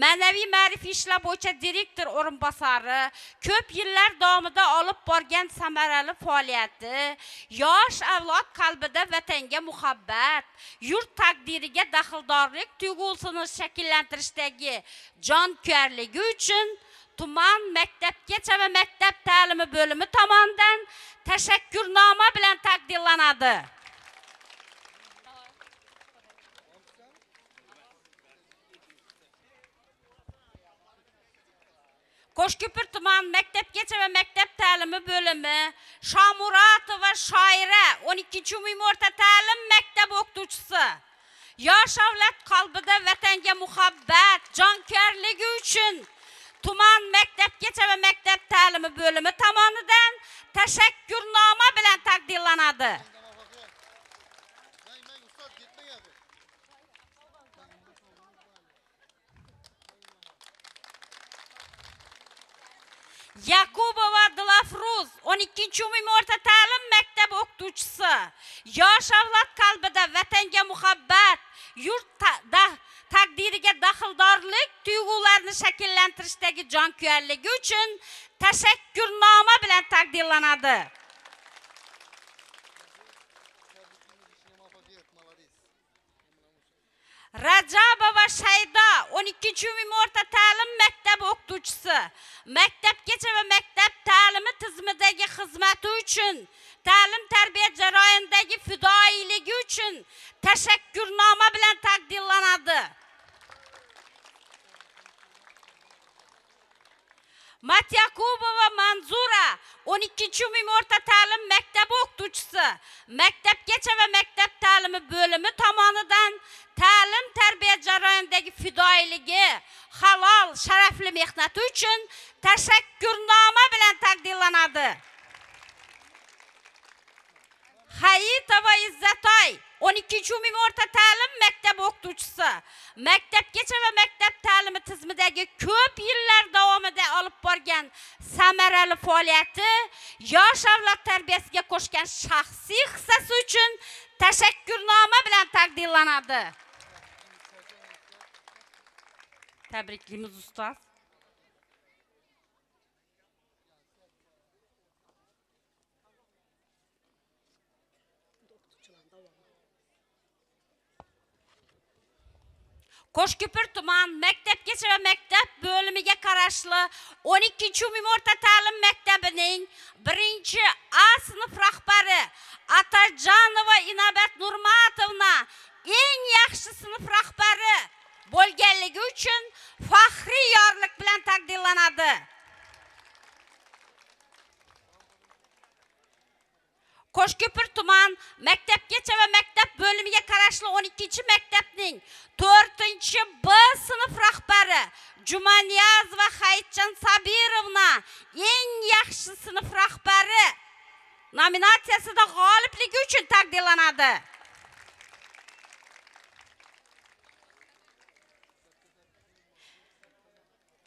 ma'naviy ma'rifiy ishlar bo'yicha direktor o'rinbosari ko'p yillar davomida olib borgan samarali faoliyati, yosh avlod qalbida vatanga muhabbat, yurt taqdiriga daxldorlik tuyg'usini shakllantirishdagi jonkuyarligi uchun tuman maktabgacha va maktab ta'limi bo'limi tomonidan tashakkurnoma bilan taqdirlanadi. Qo'shko'pir tuman maktabgacha va maktab ta'limi bo'limi Shomuratova shoira 12-umumiy o'rta ta'lim maktabi o'qituvchisi. Yosh avlod qalbida vatanga muhabbat, jonkuyarligi uchun tuman maktabgacha va maktab ta'limi bo'limi tomonidan tashakkurnoma bilan taqdirlanadi. Yakubova Dilafruz 12-umumiy o'rta ta'lim maktabi o'qituvchisi. Yosh avlod qalbida vatanga muhabbat, yurt taqdiriga daxldorlik tuyg'ularini shakllantirishdagi jonkuyarligi uchun tashakkurnoma bilan taqdirlanadi. Rajabova Shayda 12-umumiy o'rta ta'lim maktabi o'qituvchisi. Maktabgacha va maktab ta'limi tizimidagi xizmati uchun, ta'lim tarbiya jarayonidagi fidoyiligi uchun tashakkurnoma bilan taqdirlanadi. Matyakubova Manzura 12-umumiy o'rta ta'lim maktabi o'qituvchisi. Maktabgacha va maktab ta'limi bo'limi tomonidan ta'lim tarbiya jarayonidagi fidoyiligi, halol, sharafli mehnati uchun tashakkurnoma bilan taqdirlanadi. Hayitova Izzatoy 12-umumiy o'rta ta'lim maktabi o'qituvchisi. Maktabgacha va maktab ta'limi tizimidagi ko'p yillar davomida olib borgan samarali faoliyati, yosh avlod tarbiyasiga qo'shgan shaxsiy hissasi uchun tashakkurnoma bilan taqdirlanadi. Tabriklaymiz ustoz. Qo'shko'pir tuman maktabgacha va maktab bo'limiga qarashli 12-umumiy o'rta ta'lim maktabining 1A sinf rahbari Atajonova Inobat Nurmatovna eng yaxshi sinf rahbari bo'lganligi uchun faxriy yorliq bilan taqdirlanadi. Qo'shko'pir tuman maktabgacha va maktab bo'limiga qarashli 12-maktabning 4B sinf rahbari Jumaniyazova Hayitjon Sabirovna eng yaxshi sinf rahbari nominatsiyasida g'olibligi uchun taqdirlanadi.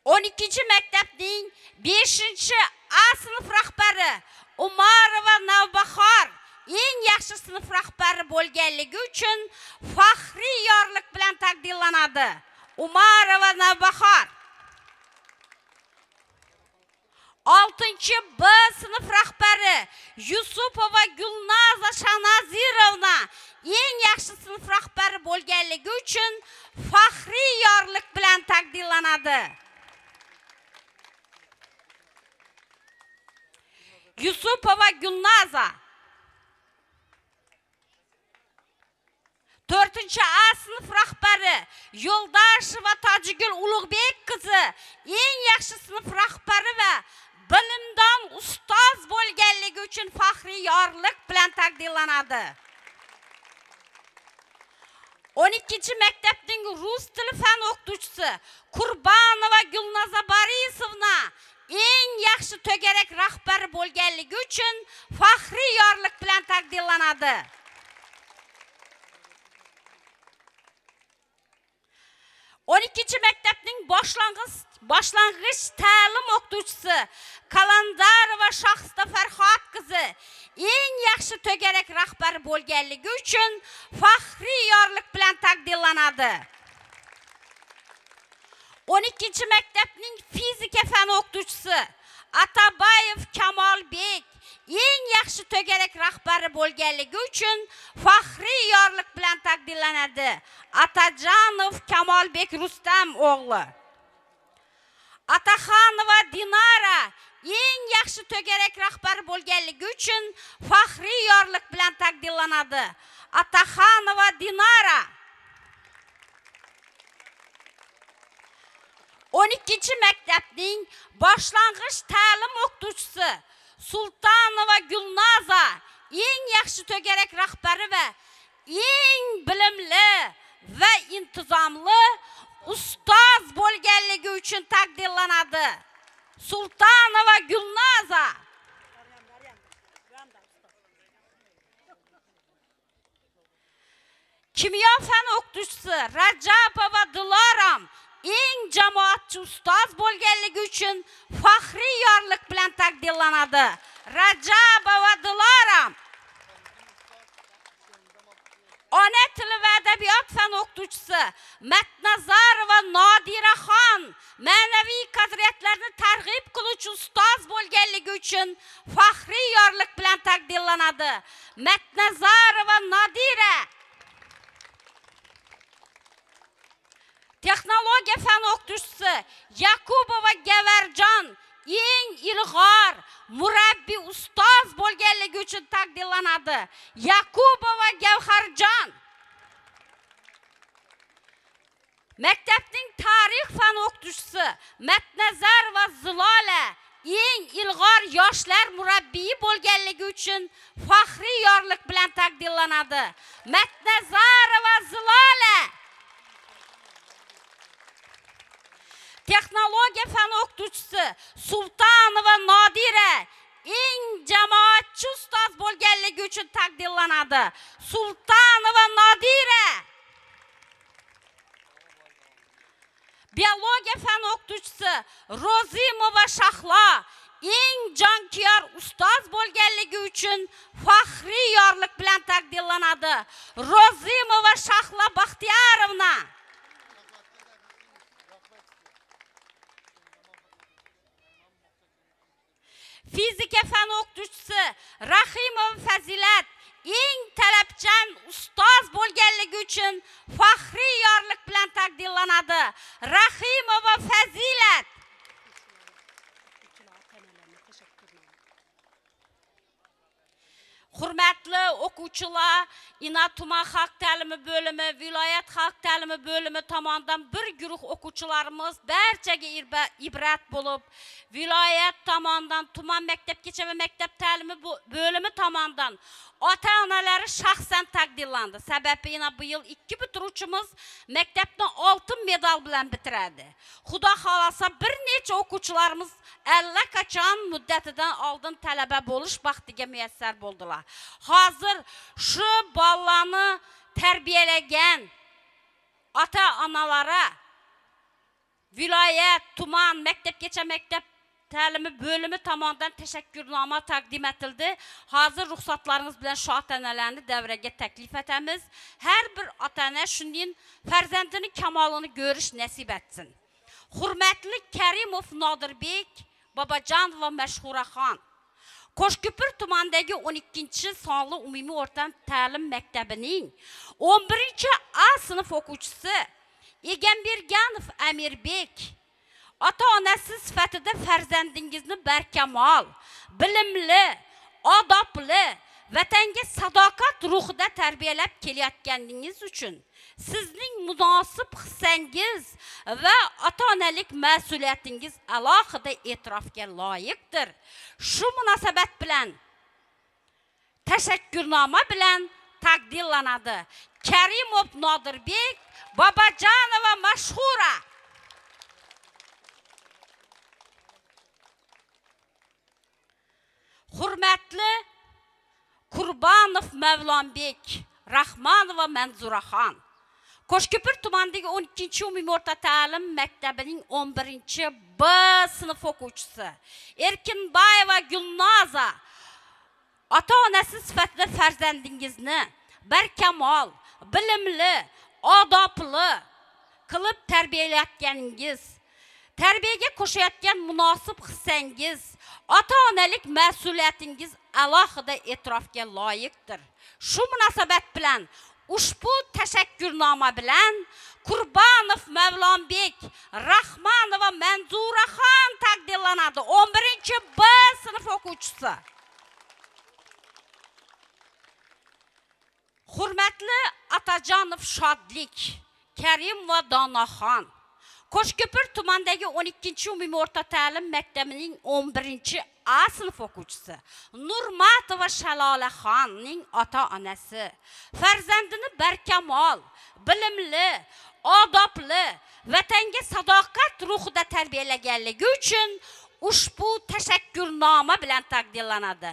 12-maktabning 5A sinf rahbari Umarova Navbahor eng yaxshi sinf rahbari bo'lganligi uchun faxriy yorliq bilan taqdirlanadi. Umarova Navbahor. 6B sinf rahbari Yusupova Gulnaza Shanazirovna eng yaxshi sinf rahbari bo'lganligi uchun faxriy yorliq bilan taqdirlanadi. Yusupova Gulnaza 4A sinf rahbari Yo'ldasheva Tojigul Ulug'bek qizi eng yaxshi sinf rahbari va bilimdon ustoz bo'lganligi uchun faxriy yorliq bilan taqdirlanadi. 12-maktabning rus tili fan o'qituvchisi Qurbonova Gulnaza Borisovna eng yaxshi to'garak rahbari bo'lganligi uchun faxriy yorliq bilan taqdirlanadi. 12-maktabning boshlang'ich ta'lim o'qituvchisi Kalandarova Shohista Farhod qizi eng yaxshi to'garak rahbari bo'lganligi uchun faxriy yorliq bilan taqdirlanadi. 12-maktabning fizika fan o'qituvchisi Atabayev Kamolbek eng yaxshi to'garak rahbari bo'lganligi uchun faxriy yorliq bilan taqdirlanadi. Atajonov Kamolbek Rustam o'g'li. Ataxonova Dinara eng yaxshi to'garak rahbari bo'lganligi uchun faxriy yorliq bilan taqdirlanadi. Ataxonova Dinara 12-maktabning boshlang'ich ta'lim o'qituvchisi Sultanova Gulnaza eng yaxshi to'garak rahbari va eng bilimli va intizomli ustoz bo'lganligi uchun taqdirlanadi. Sultanova Gulnoza. Kimyo fan o'qituvchisi Rajabova Diloram eng jamoatchi ustoz bo'lganligi uchun faxriy yorliq bilan taqdirlanadi. Rajabova Diloram. Ona tili va adabiyot fan o'qituvchisi Matnazarova Nodiraxon ma'naviy qadriyatlarni targ'ib qiluvchi ustoz bo'lganligi uchun faxriy yorliq bilan taqdirlanadi. Matnazarova Nodira. Texnologiya fan o'qituvchisi Yakubova Gavarjon eng ilg'or murabbiy ustoz bo'lganligi uchun taqdirlanadi. Yakubova Gavharjon. Maktabning tarix fan o'qituvchisi Matnazarova Zilola eng ilg'or yoshlar murabbiyi bo'lganligi uchun faxriy yorliq bilan taqdirlanadi. Matnazarova Zilola. Texnologiya fan o'qituvchisi Sultanova Nodira eng jamoatchi ustoz bo'lganligi uchun taqdirlanadi. Sultanova Nodira. Biologiya fan o'qituvchisi Rozimova Shahlo eng jonkuyar ustoz bo'lganligi uchun faxriy yorliq bilan taqdirlanadi. Rozimova Shahlo Baxtiyorovna. Fizika fan o'qituvchisi Rahimov Fazilat eng talabchan ustoz bo'lganligi uchun faxriy yorliq bilan taqdirlanadi. Rahimova Fazilat. Hurmatli o'quvchilar, Ina tuman xalq ta'limi bo'limi, viloyat xalq ta'limi bo'limi tomonidan bir guruh o'quvchilarimiz barchaga ibrat bo'lib, viloyat tomonidan, tuman maktabgacha va maktab ta'limi bo'limi tomonidan ota-onalari shaxsan taqdirlandi. Sababi yana bu yil 2 bitiruvchimiz maktabni oltin medal bilan bitiradi. Xudo xolasa bir necha o'quvchilarimiz allaqachon muddatidan oldin talaba bo'lish baxtiga muyassar bo'ldilar. Hozir shu bolalarni tarbiyalagan ota-onalara viloyat, tuman, maktabgacha maktab ta'limi bo'limi tomonidan tashakkurnoma taqdim etildi. Hozir ruxsatlaringiz bilan shu ota-onalarni davraga taklif etamiz. Har bir ota-ona shundan farzandining kamolini ko'rish nasib etsin. Hurmatli Karimov Nodirbek Bobojon va Mashhuraxon Qo'shko'pir tumanidagi 12-sonli umumiy o'rta ta'lim maktabining 11-A sinf o'quvchisi Egamberganov Amirbek ota-onasi sifatida farzandingizni barkamol, bilimli, odobli, vatanga sadoqat ruhida tarbiyalab kelayotganingiz uchun sizning munosib hissangiz va ota-onalik mas'uliyatingiz alohida e'tirofga loyiqdir. Shu munosabat bilan tashakkurnoma bilan taqdirlanadi. Karimov Nodirbek, Bobojonova Mashhura. Hurmatli Qurbonov Mavlonbek, Rahmonova Manzuraxon Qo'shko'pir tumanidagi 12-umumiy o'rta ta'lim maktabining 11-B sinf o'quvchisi Erkinboyeva Gulnoza ota-onasi sifatida farzandingizni barkamol, bilimli, odobli qilib tarbiyalayotganingiz, tarbiyaga qo'shayotgan munosib hissangiz, ota-onalik mas'uliyatingiz alohida e'tirofga loyiqdir. Shu munosabat bilan ushbu tashakkurnoma bilan Qurbonov Mavlonbek, Rahmonova Manzuraxon taqdirlanadi. 11-B sinf o'quvchisi. Hurmatli Atajonov Shodlik, Karim va Donaxon Qo'shko'pir tumanidagi 12 umumiy o'rta ta'lim maktabining 11A sinf o'quvchisi Nurmatova Shalolaxonning ota-onasi farzandini barkamol, bilimli, odobli, vatanga sadoqat ruhida tarbiyalaganligi uchun ushbu tashakkurnoma bilan taqdirlanadi.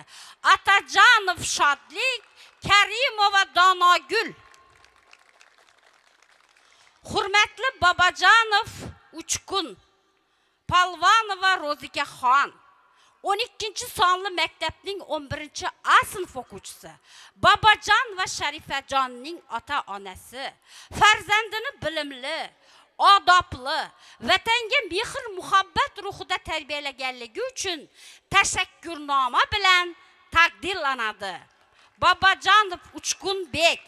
Atajonov Shodlik, Karimova Donogul. Hurmatli Bobojonov Uchqun, Palvonova Rozikaxon 12-sonli maktabning 11A sinf o'quvchisi Bobojon va Sharifajonning ota-onasi farzandini bilimli, odobli, vatanga mehr muhabbat ruhida tarbiyalaganligi uchun tashakkurnoma bilan taqdirlanadi. Bobojonov Uchqunbek.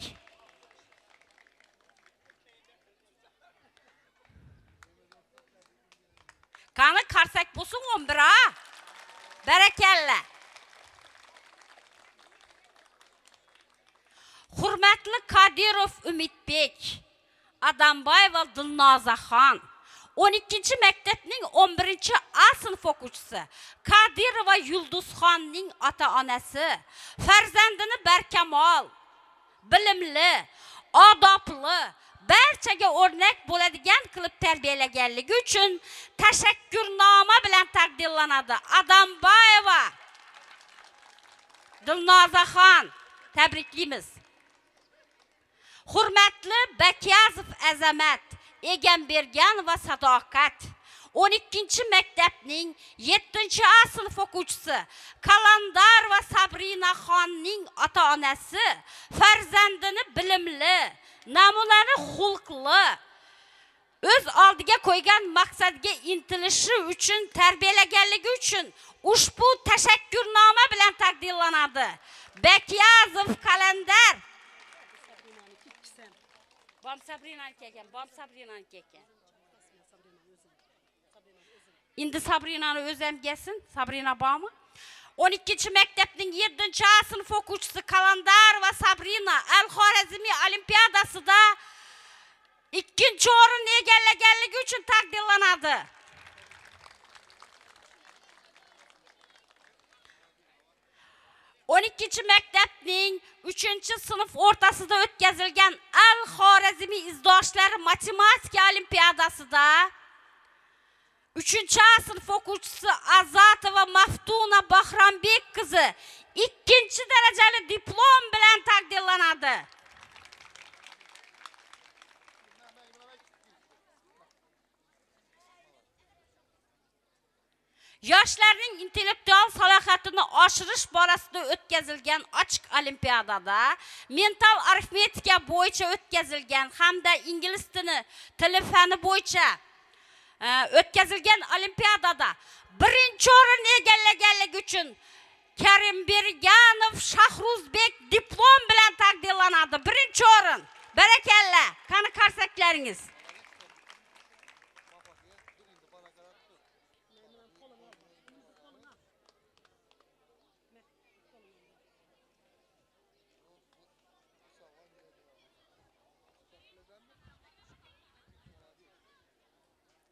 Qani qarsak bo'lsin 11A. Barakalla. Hurmatli Qodirov Umidbek, Adamboyeva Dilnozaxon 12-maktabning 11A sinf o'quvchisi Qodirova Yulduzxonning ota-onasi farzandini barkamol, bilimli, odobli, barchaga o'rnak bo'ladigan qilib tarbiyalaganligi uchun tashakkurnoma bilan taqdirlanadi. Adamboyeva Dilnozaxon tabriklaymiz. Hurmatli Bakazov Azamat, Egambergan va Sadoqat 12-maktabning 7A sinf o'quvchisi Qalandar va Sabrina xonning ota-onasi farzandini bilimli, namunali xulqli, o'z oldiga qo'ygan maqsadga intilishi uchun tarbiyalaganligi uchun ushbu tashakkurnoma bilan taqdirlanadi. Bakazov Qalandar. Bom Sabrinaniki ekan. Endi Sabrinani o'zim gelsin. Sabrina bormi? 12-maktabning 7A sinf o'quvchisi Qalandar va Sabrina Al-Xorazmiy olimpiadasida 2-o'rinni egallaganligi uchun taqdirlanadi. On 12-maktabning 3-sinf o'rtasida o'tkazilgan Al-Xorazmiy izdoshlari matematika olimpiadasida 3A sinf o'quvchisi Azatova Maftuna Bahrombek qizi 2-darajali diplom bilan taqdirlanadi. Yoshlarning intellektual salohiyatini oshirish borasida o'tkazilgan ochiq olimpiadada mental arifmetika bo'yicha o'tkazilgan hamda ingliz tili fani bo'yicha o'tkazilgan olimpiadada 1-o'rinni egallaganligi uchun Karimberganov Shahruzbek diplom bilan taqdirlanadi. 1-o'rin. Barakalla. Qani qarsaklaringiz.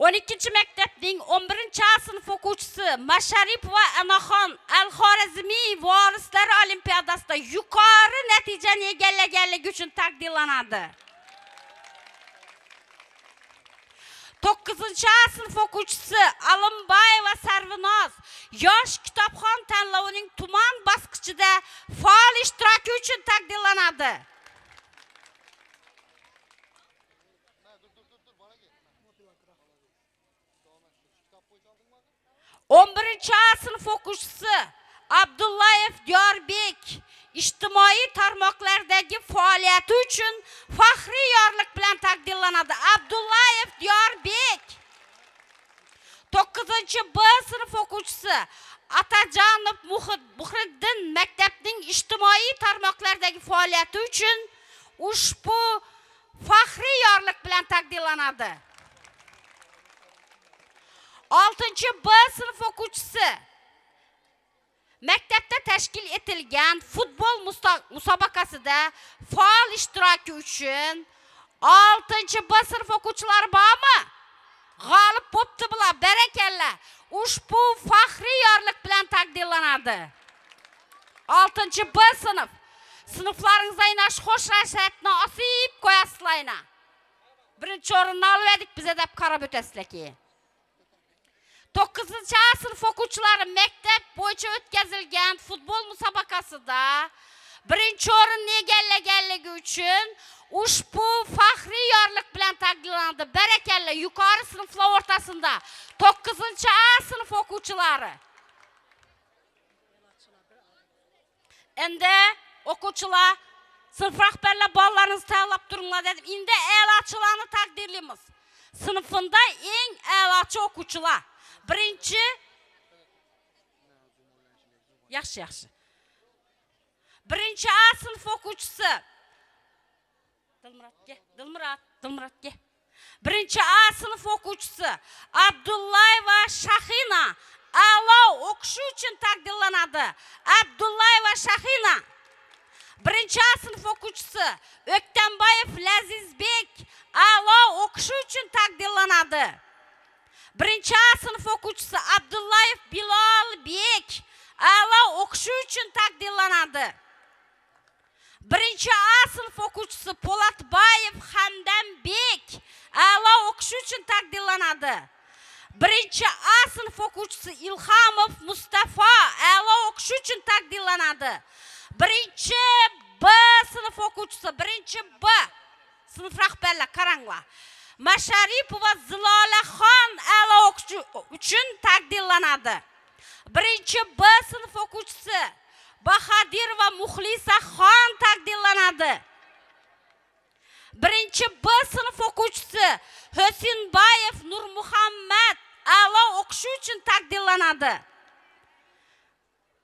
On 12-maktabning 11A sinf o'quvchisi Masharipova Anaxon Al-Xorazmiy vorislari olimpiadasida yuqori natijani egallaganligi uchun taqdirlanadi. 9A sinf o'quvchisi Alimbayeva Sarvinoz yosh kitobxon tanlovining tuman bosqichida faol ishtiroki uchun taqdirlanadi. 11A sinf o'quvchisi Abdullayev Diyorbek ijtimoiy tarmoqlardagi faoliyati uchun faxriy yorliq bilan taqdirlanadi. Abdullayev Diyorbek 9B sinf o'quvchisi Atajonov Muhriddin maktabning ijtimoiy tarmoqlardagi faoliyati uchun ushbu faxriy yorliq bilan taqdirlanadi. 6B sinf o'quvchisi maktabda tashkil etilgan futbol musobaqasida faol ishtiroki uchun 6B sinf o'quvchilari bormi? g'olib bo'pti bular. Barakalla. Ushbu faxriy yorliq bilan taqdirlanadi. 6-B sinf. Sinflaringizda yana xo'sh rashatni osib qo'yasizlar. Birinchi o'rinni olib biz deb qarab o'tasizlar keyin. 9-A sinf o'quvchilari maktab bo'yicha o'tkazilgan futbol musobaqasida birinchi o'rinni egallaganligi uchun ushbu faxriy yorliq bilan taqdirlanadi. Barakalla, yuqori sinflar o'rtasida 9-A sinf o'quvchilari. Endi o'quvchilar, sinf rahbarlar bolalaringizni tanlab turinglar dedim. Endi a'lochilarni taqdirlaymiz. Sinfida eng a'lochi o'quvchilar. Birinchi yaxshi. Birinchi A sinf o'quvchisi Dilmuratga. Birinchi A sinf o'quvchisi Abdullayeva Shahina a'lo o'qishi uchun taqdirlanadi. Abdullayeva Shahina. Birinchi A sinf o'quvchisi O'ktambayev Lazizbek a'lo o'qishi uchun taqdirlanadi. Birinchi A sinf o'quvchisi Abdullayev Bilolbek a'lo o'qishi uchun taqdirlanadi. Birinchi A sinf o'quvchisi Po'latbayev Hamdambek a'lo o'qishi uchun taqdirlanadi. Birinchi A sinf o'quvchisi Ilhamov Mustafa a'lo o'qishi uchun taqdirlanadi. Birinchi B sinf o'quvchisi, birinchi B sinf rahbarlar qaranglar. Masharipova Zilolaxon a'lo o'qishi uchun taqdirlanadi. Birinchi B sinf o'quvchisi Bahadirova Muxlisaxon taqdirlanadi. Birinchi B sinf o'quvchisi Hosinbayev Nurmuhammad a'lo o'qishi uchun taqdirlanadi.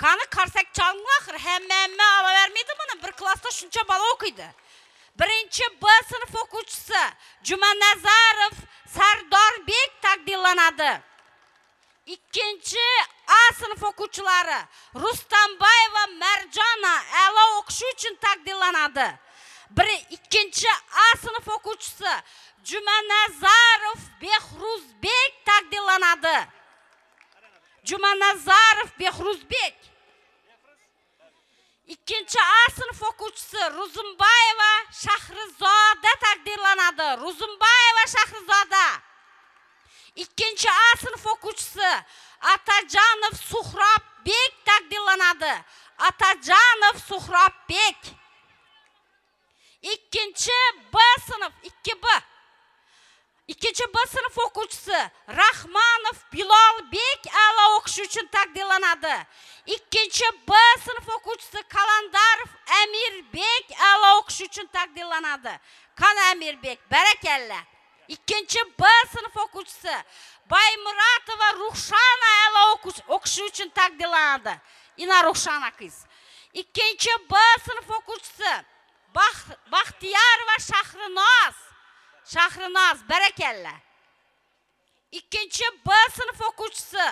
Qani qarsak chalinglar, axir hamma olavermaydi buni. Bir klassda shuncha bola o'qiydi. Birinchi B sinf o'quvchisi Jumanazarov Sardorbek taqdirlanadi. Ikkinchi A sinf o'quvchilari Rustambayeva Marjona a'lo o'qishi uchun taqdirlanadi. Ikkinchi A sinf o'quvchisi Jumanazarov Behruzbek taqdirlanadi. Jumanazarov Behruzbek. Ikkinchi A sinf o'quvchisi Ruzumbayeva Shahrizoda taqdirlanadi. Ruzumbayeva Shahrizoda. Ikkinchi A sinf o'quvchisi Atajanov Suhrobbek taqdirlanadi. Atajanov Suhrobbek. Ikkinchi B sinf, 2B. Ikkinchi B sinf o'quvchisi Rahmanov Bilolbek a'lo o'qishi uchun taqdirlanadi. Ikkinchi B sinf o'quvchisi Kalandarov Amirbek a'lo o'qishi uchun taqdirlanadi. Qani Amirbek, barakalla. Ikkinchi B sinf o'quvchisi Baymuratova Ruxshana a'lo o'qishi uchun taqdirlanadi. Ina Ruxshana qiz. Ikkinchi B sinf o'quvchisi Baxtiyorova Shahrinoz, barakalla. Ikkinchi B sinf o'quvchisi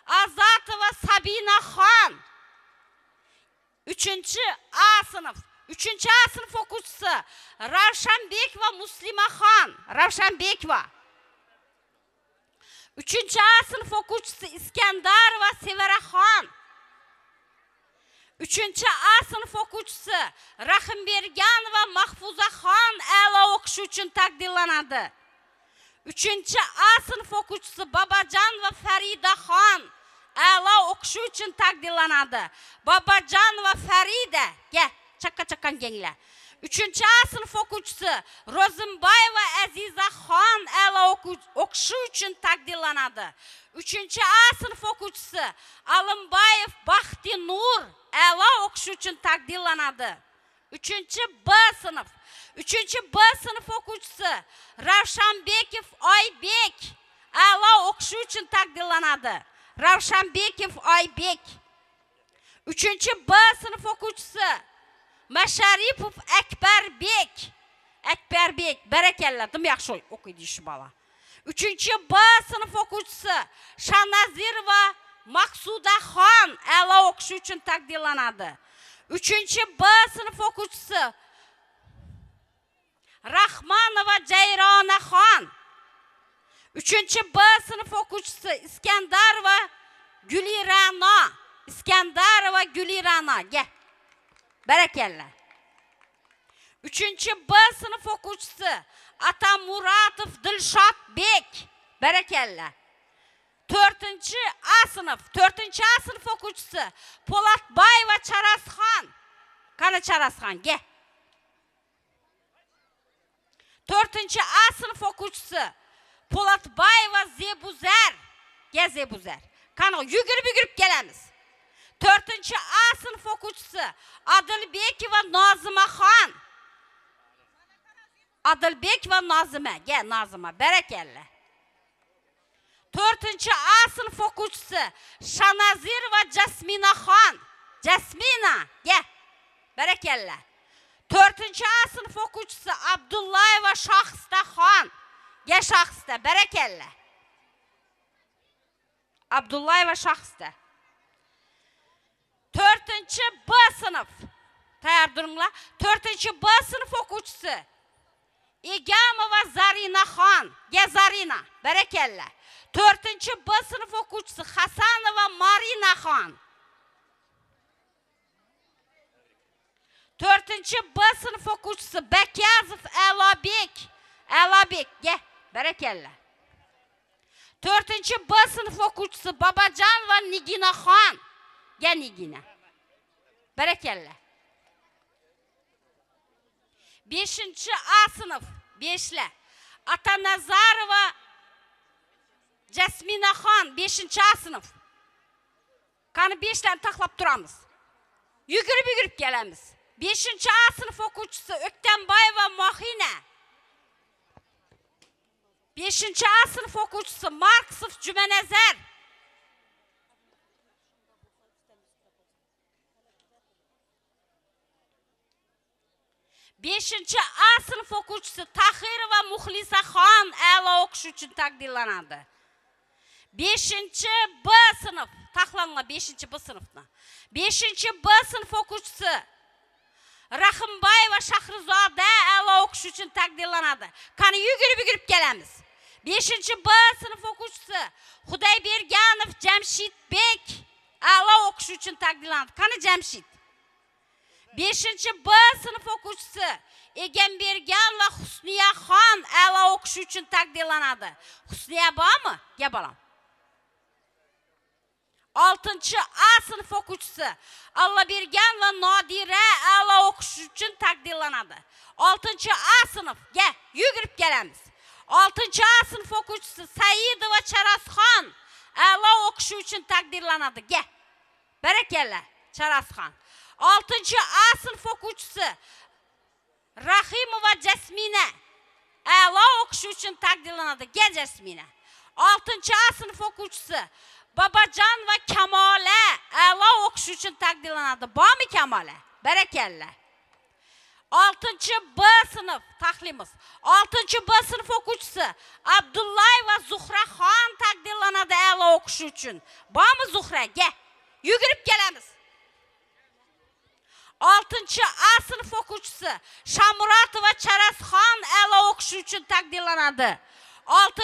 Azatova Sabinaxon. Uchinchi A sinf o'quvchisi Ravshanbekova Muslimaxon. Uchinchi A sinf o'quvchisi Iskandarova Sevaraxon. Uchinchi A sinf o'quvchisi Rahimberganova Mahfuzaxon a'lo o'qishi uchun taqdirlanadi. Uchinchi A sinf o'quvchisi Babajanova Faridaxon a'lo o'qishi uchun taqdirlanadi. Babajanova Farida, chaqqa-chaqqan kenglar. Uchinchi A sinf o'quvchisi Rozimbayeva Azizaxon a'lo o'qishi uchun taqdirlanadi. Uchinchi A sinf o'quvchisi Alimbayev Baxtinur a'lo o'qishi uchun taqdirlanadi. Uchinchi B sinf o'quvchisi Ravshanbekov Oybek a'lo o'qishi uchun taqdirlanadi. Ravshanbekov Oybek. Uchinchi B sinf o'quvchisi Masharipov Akbarbek, barakalla, dim yaxshi o'qiydi shu bola. Uchinchi B sinf o'quvchisi Shanazirova Maqsudaxon a'lo o'qishi uchun taqdirlanadi. Uchinchi B sinf o'quvchisi Rahmanova Jayronaxon. 3. B sınıf okucusu İskenderova Gülirana. İskenderova Gülirana. Gel. Berekelle. 3. B sınıf okucusu Atamuratov Dilşat Bek. Berekelle. 4. A sınıf. 4. A sınıf okucusu Polatbayeva Çarasxan. Kana Çarasxan. Gel. 4. A sınıf okucusu Polatbayeva Zebuzer. Gel Zebuzer. Kana yugurib gelemiz. 4. A sınıf okucusu Adilbekova Nazıma Xan. Adilbekova Nazıma. Gel Nazıma. Berekelle. 4. A sınıf okucusu Şanazirova Jasmina Xan. Jasmina. Gel. Berekelle. 4. A sınıf okucusu Abdullayeva Şahista Xan. Gel Şahista. Berekelle. Abdullayeva Şahista. 4. B sınıf. Tayar durumla. 4. B sınıf okucusu İgamova Zarina Xan. Gel Zarina. Berekelle. 4. B sınıf okucusu Hasanova Marina Xan. 4. B sınıf okucusu Bekyazov Elabek. Elabek. Gel. Berekelle. 4. B sınıf okucusu Babacanova Nigina Xan. Gel Nigina. Berekelle. 5. A sınıf. 5'le. Atanazarova Jasmina Xan. 5. A sınıf. Kanı 5'len taklap duramız. Yugurib gelemiz. 5. A sınıf okucusu Öktembayeva Mahine. 5. A sınıf okucusu Marksov Cümenezer. 5. A sınıf okucusu Tahirova Muhlisa Xan a'lo o'qish uchun taqdirlanadi. 5. B sınıf. Taxlanla 5. B sınıfına. 5. B sınıf okucusu Rahimbayeva Shahrizoda a'lo o'qish uchun taqdirlanadi. Qani yugurib kelamiz. 5. B sınıf okucusu Xudayberganov Jamshidbek a'lo o'qish uchun taqdirlanadi. Qani Jamshid. 5. B sınıf okucusu Egenbergan ve Husniya Xon a'lo o'qish uchun taqdirlanadi. Husniya bormi? Gel balam. 6. A sınıf okucusu Allabergan ve Nodira a'lo o'qish uchun taqdirlanadi. 6. A sınıf. Gel, yugurib kelamiz. 6. A sınıf okucusu Saidova Charasxon a'lo o'qish uchun taqdirlanadi. Gel. Barakalla, Charasxon. 6. A sınıf okucusu Rahimova Jasmina a'lo o'qish uchun taqdirlanadi. Gel Jasmina. 6. A sınıf okucusu Babacan ve Kamala a'lo o'qish uchun taqdirlanadi. Bormi Kamala? Barakalla. 6. B sınıf tahlimiz. 6. B sınıf okucusu Abdullayeva Zuhra Xon taqdirlanadi a'lo o'qish uchun. Bormi Zuhra? Gel. Yugurib kelamiz. 6. A sınıf okucusu Shamuratova Charasxon a'lo o'qish uchun taqdirlanadi. 6.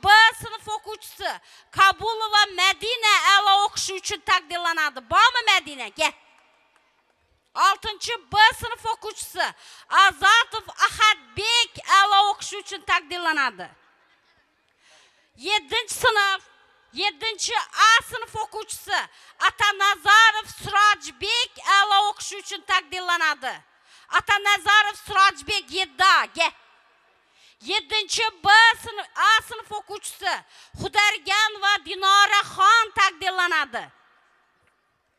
B sınıf okucusu Kabulova Medina a'lo o'qish uchun taqdirlanadi. Bormi Medina? Gel. 6. B sınıf okucusu Azatov Ahadbek a'lo o'qish uchun taqdirlanadi. 7. sınıf 7. A sınıf okucusu Atanazarov Surajbek a'lo o'qish uchun taqdirlanadi. Atanazarov Surajbek 7A. Gel. 7. B sınıf A sınıf okucusu Xudargan ve Dinara Xon taqdirlanadi.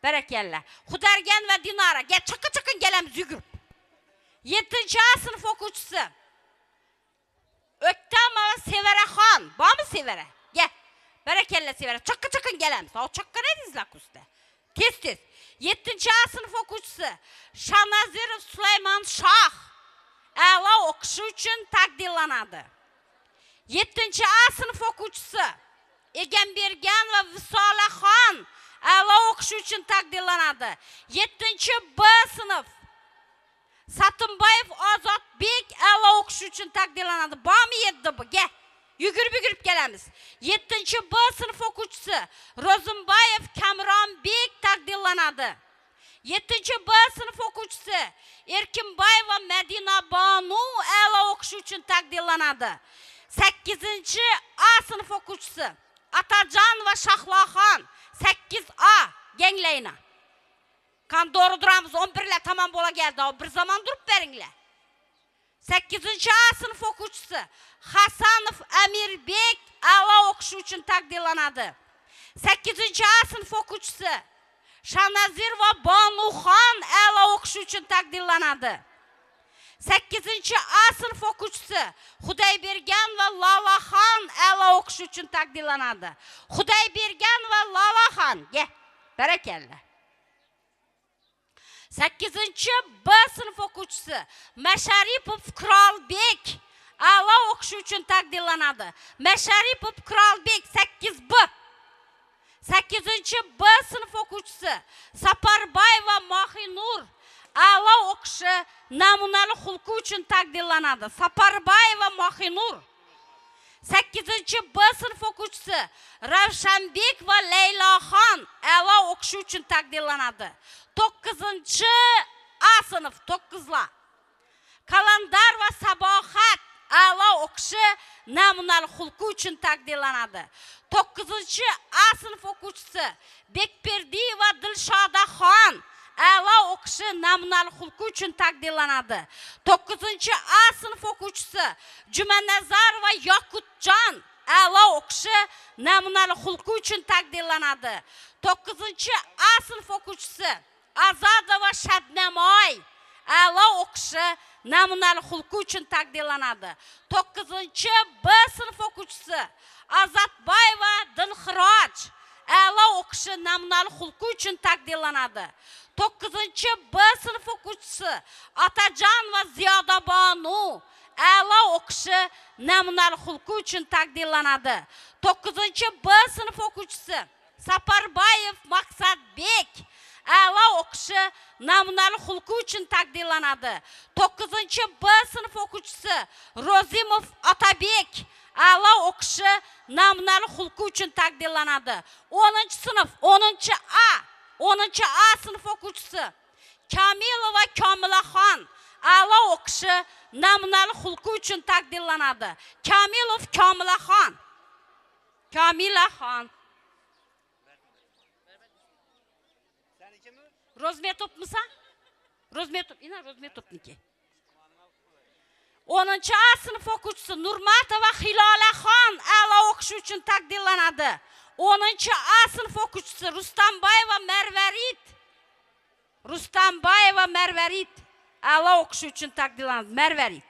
Barakalla. Xudargan ve Dinara. Gel çakın gelemiz yugurib. 7. A sınıf okucusu Öktemova Sevara Xon. Bormi Sevara? Gel. Barakalla Sevara. Çakın gelemiz. O çakın edizlar kusta. Tez. 7. A sınıf okucusu Shanazirov Süleyman Shah a'lo o'qish uchun taqdirlanadi. 7. A sınıf okucusu Egenbergan ve Visola Xon a'lo o'qish uchun taqdirlanadi. 7. B sınıf Satımbayev Ozodbek a'lo o'qish uchun taqdirlanadi. Bormi 7 bu? Gel. Yugurib kelamiz. 7-B sınıf o'quvchisi Rozimbayev Kamronbek taqdirlanadi. 7-B sınıf o'quvchisi Erkinbayeva Madina Banu a'lo o'qishi uchun taqdirlanadi. 8-A sınıf o'quvchisi Atajon va Shahloxon 8A ganglayna. Qando'ri duramiz 11lar tamam bo'la keldi. Bir zaman turib beringlar. 8-A sınıf o'quvchisi Hasanov Amirbek a'lo o'qishi uchun taqdirlanadi. 8-A sınıf o'quvchisi Shanazirova Banuxon a'lo o'qishi uchun taqdirlanadi. 8-A sınıf o'quvchisi Xudaybergan va Lalaxon a'lo o'qishi uchun taqdirlanadi. Xudaybergan va Lalaxon, barakalla. 8-B sınıf o'quvchisi Masharipov Qurolbek a'lo o'qishi uchun taqdirlanadi. Masharipov Qurolbek 8B. 8-B sınıf o'quvchisi Saparbayeva Mohinur a'lo o'qishi namunali xulqi uchun taqdirlanadi. Saparbayeva Mohinur. 8-B sınıf o'quvchisi Ravshanbek va Layloxon a'lo o'qishi uchun taqdirlanadi. 9-A sınıf 9lar Kalandar va Sabohat a'lo o'qishi namunali xulqi uchun taqdirlanadi. 9-A sınıf o'quvchisi Bekberdiyeva Dilshodaxon a'lo o'qishi namunali xulqi uchun taqdirlanadi. 9-A sınıf o'quvchisi Jumanazarova Yoqutjon a'lo o'qishi namunali xulqi uchun taqdirlanadi. 9-A sınıf o'quvchisi Azadova Shabnamoy a'lo o'qishi namunali xulqi uchun taqdirlanadi. 9-B sınıf o'quvchisi Azatbayeva Dilxiroj a'lo o'qishi namunali xulqi uchun taqdirlanadi. 9-B sınıf o'quvchisi Atajon va Ziyodabonu a'lo o'qishi namunali xulqi uchun taqdirlanadi. 9-B sınıf o'quvchisi Saparbayev Maqsadbek a'lo o'qishi namunali xulqi uchun taqdirlanadi. 9-B sınıf o'quvchisi Rozimov Otabek a'lo o'qishi namunali xulqi uchun taqdirlanadi. 10-sınıf 10-A sınıf o'quvchisi Kamilova Komilaxon a'lo o'qishi namunali xulqi uchun taqdirlanadi. Kamilov Komilaxon. Rozmetopmisa? Rozmetopniki. 10-A sınıf o'quvchisi Nurmatova Hilolaxon a'lo o'qishi uchun taqdirlanadi. 10-A sınıf o'quvchisi Rustambayeva Marvarid a'lo o'qishi uchun taqdirlanadi. Marvarid.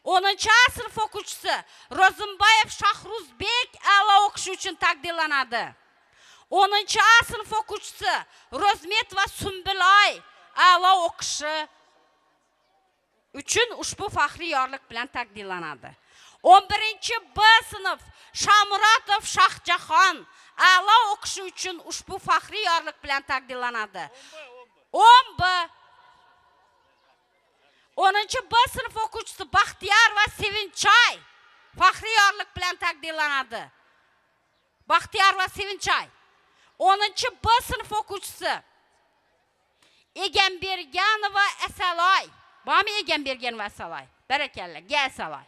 10-A sınıf o'quvchisi Rozimbayev Shahruzbek a'lo o'qishi uchun taqdirlanadi. 10-A sınıf o'quvchisi Rozmetova Sumbiloy a'lo o'qishi uchun ushbu faxriy yorliq bilan taqdirlanadi. 11-B sınıf Shamuratov Shahjahon a'lo o'qishi uchun ushbu faxriy yorliq bilan taqdirlanadi. 10B 10-B sınıf o'quvchisi Baxtiyor va Sevinchoy faxriy yorliq bilan taqdirlanadi. Baxtiyor va Sevinchoy. 10-B sınıf o'quvchisi Egamberganova Asaloy. Bormi Egamberganova Asaloy? Barakalla, Asaloy.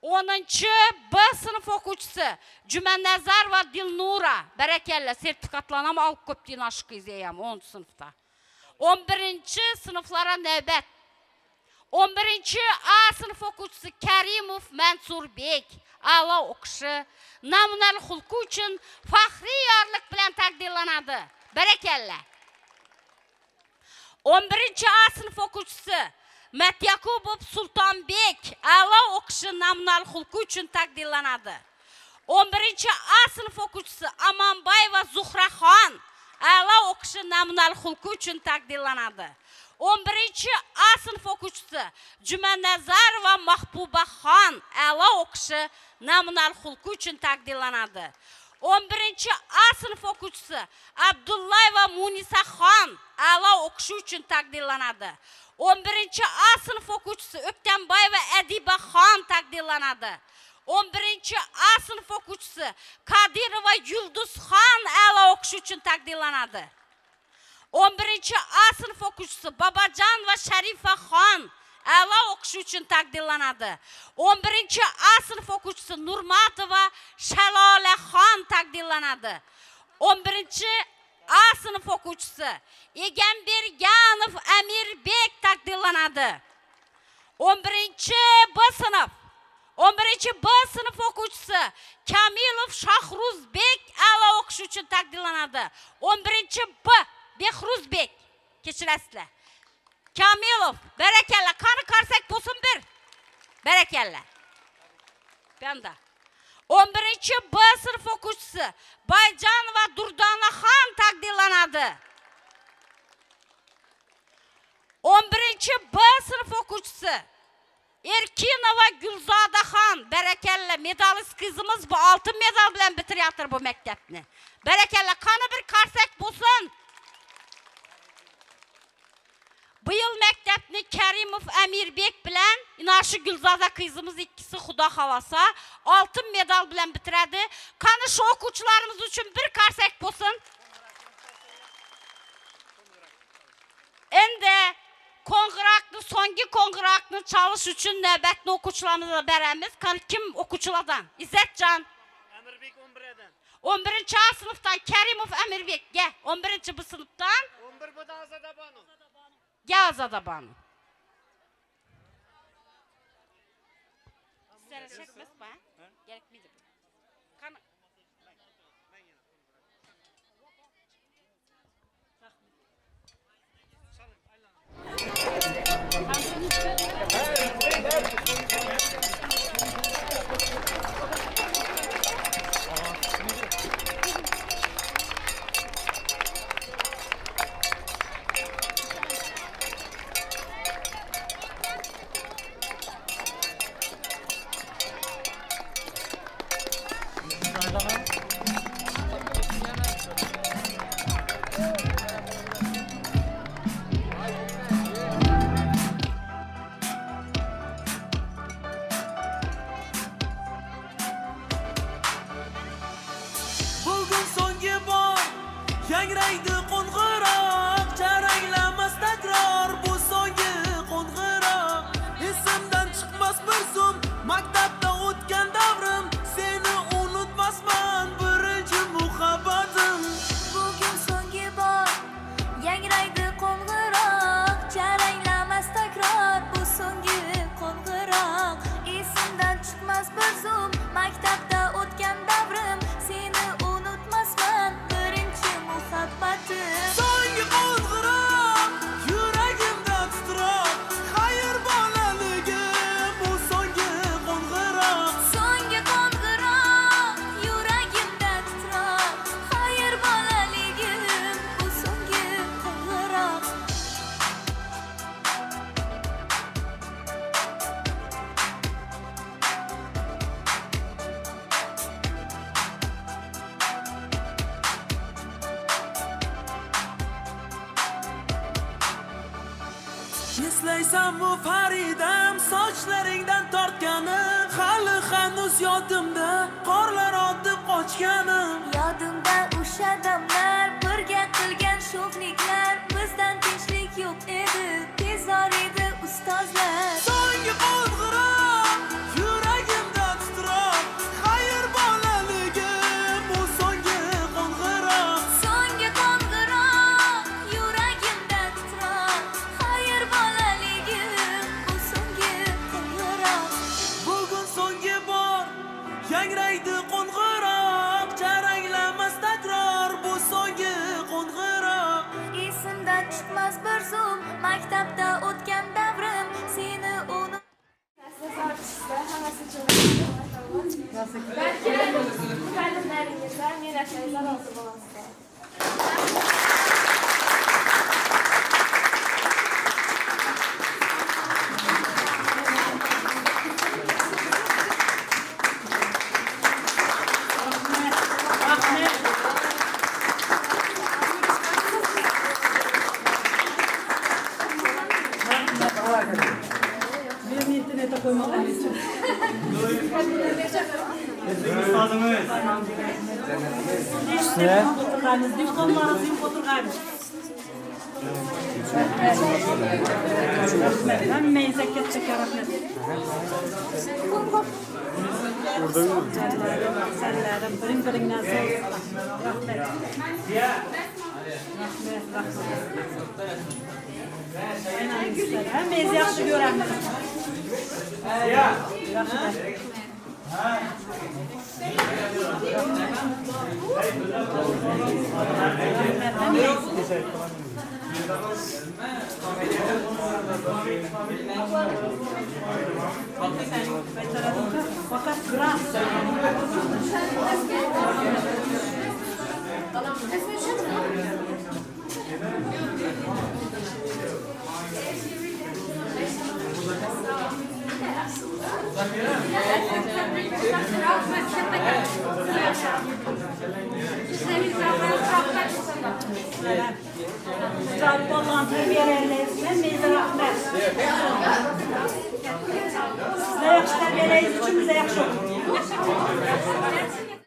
10-B sınıf o'quvchisi Jumanazarova Dilnura. Barakalla, sertifikatlanma olib ko'pdin aşqingiz ham 10 sınıfda. 11-sınıflara navbat. 11-A sınıf o'quvchisi Karimov Mansurbek a'lo o'qishi namunali xulqi uchun faxriy yorliq bilan taqdirlanadi. Barakalla. 11-A sınıf o'quvchisi Matyakubov Sultonbek a'lo o'qishi namunali xulqi uchun taqdirlanadi. 11-A sınıf o'quvchisi Amanbayeva Zuhraxon a'lo o'qishi namunali xulqi uchun taqdirlanadi. 11-A sınıf o'quvchisi Jumanazarova Mahbubaxon a'lo o'qishi namunali xulqi uchun taqdirlanadi. 11-A sınıf o'quvchisi Abdullayeva Munisaxon a'lo o'qishi uchun taqdirlanadi. 11-A sınıf o'quvchisi O'ktambayeva Adibaxon taqdirlanadi. 11A sınıf o'quvchisi Kadirova Yulduzxon a'lo o'qish uchun taqdirlanadi. 11A sınıf o'quvchisi Babajan va Sharifaxon a'lo o'qish uchun taqdirlanadi. 11A sınıf o'quvchisi Nurmatova Shalolaxon taqdirlanadi. 11A sınıf o'quvchisi Egamberganov Amirbek taqdirlanadi. 11B sınıf 11B sınıf o'quvchisi Kamilov Shohruzbek a'lo o'qish uchun taqdirlanadi. 11B Behruzbek kechirasizlar. Kamilov, barakalla, qani qarsak bo'lsin bir. Barakalla. Banda. 11B sınıf o'quvchisi Bayjanova Durdanaxon taqdirlanadi. 11B sınıf o'quvchisi Erkinova Gulzodaxon, barakalla, medalist qizimiz bu oltin medal bilan bitiryapti bu maktabni. Barakalla, qani bir qarsak bo'lsin. Bu yil maktabni Karimov Amirbek bilan Inoshi Gulzoda qizimiz ikkisi xudo xolasa oltin medal bilan bitiradi. Qani shu o'quvchilarimiz uchun bir qarsak bo'lsin. Endi qo'ng'iroqni, so'nggi qo'ng'iroqni chalish uchun navbatni o'quvchilarimizga beramiz. Qani kim o'quvchilardan? Izzatjon Amirbek 11dan. 11-A sınıfdan Karimov Amirbekga, 11-bu sınıfdan 11bdan Azadabonu. Gazadabonu. Sizlere çekmez mi? Gerekmeydi. Qani Bugun so'nggi bor yangraydi qo'ng'iroq, jaranglamas takror bu so'nggi qo'ng'iroq. Esimdan chiqmas bir zum maktabda o'tgan davrim, seni unutmasman birinchi muhabbatim. Bugun so'nggi bor yangraydi qo'ng'iroq, jaranglamas takror bu so'nggi qo'ng'iroq. Esimdan chiqmas bir zum maktabda o'tgan davrim, seni unutmasman birinchi muhabbatim. So'nggi qo'ng'iroq yuragimda titroq, xayr bolaligim bu so'nggi qo'ng'iroq. So'nggi qo'ng'iroq yuragimda titroq, xayr bolaligim bu so'nggi qo'ng'iroq. Eslaysanmi Faridam, sochlaringdan tortganim, hali hanuz yodimda qorlar otib qochganim. Yodimda o'sha damlar, birga qilgan sho'xliklar, bizdan tinchlik yo'q edi, tezor edi ustozlar. So'nggi qo'ng'iroq yuragimda titroq, xayr bolaligim bu so'nggi qo'ng'iroq. So'nggi qo'ng'iroq yuragimda titroq, xayr bolaligim bu so'nggi qo'ng'iroq. Bugun so'nggi bor yangraydi qo'ng'iroq, jaranglamas takror bu so'nggi qo'ng'iroq. Esimdan chiqmas bir zum maktabda o'tgan davrim, seni unut. Balki muallimlaringizdan meni rozi bo'lasizlar. Rahmet. internete koymalar için. İşte oturganız, diplomlarınızı oturganız. Rahmet, hammeyize ketçek rahmet. Senlerim, birin nazı rahmet. Rahmet. Hammeyiz yaxşı görəmiz. Rahmet. Fakat biraz. Müsait olan terbiyeleriniz heminize rahmet. Size yaxşı terbiyeleyiz için bize yaxşı olun.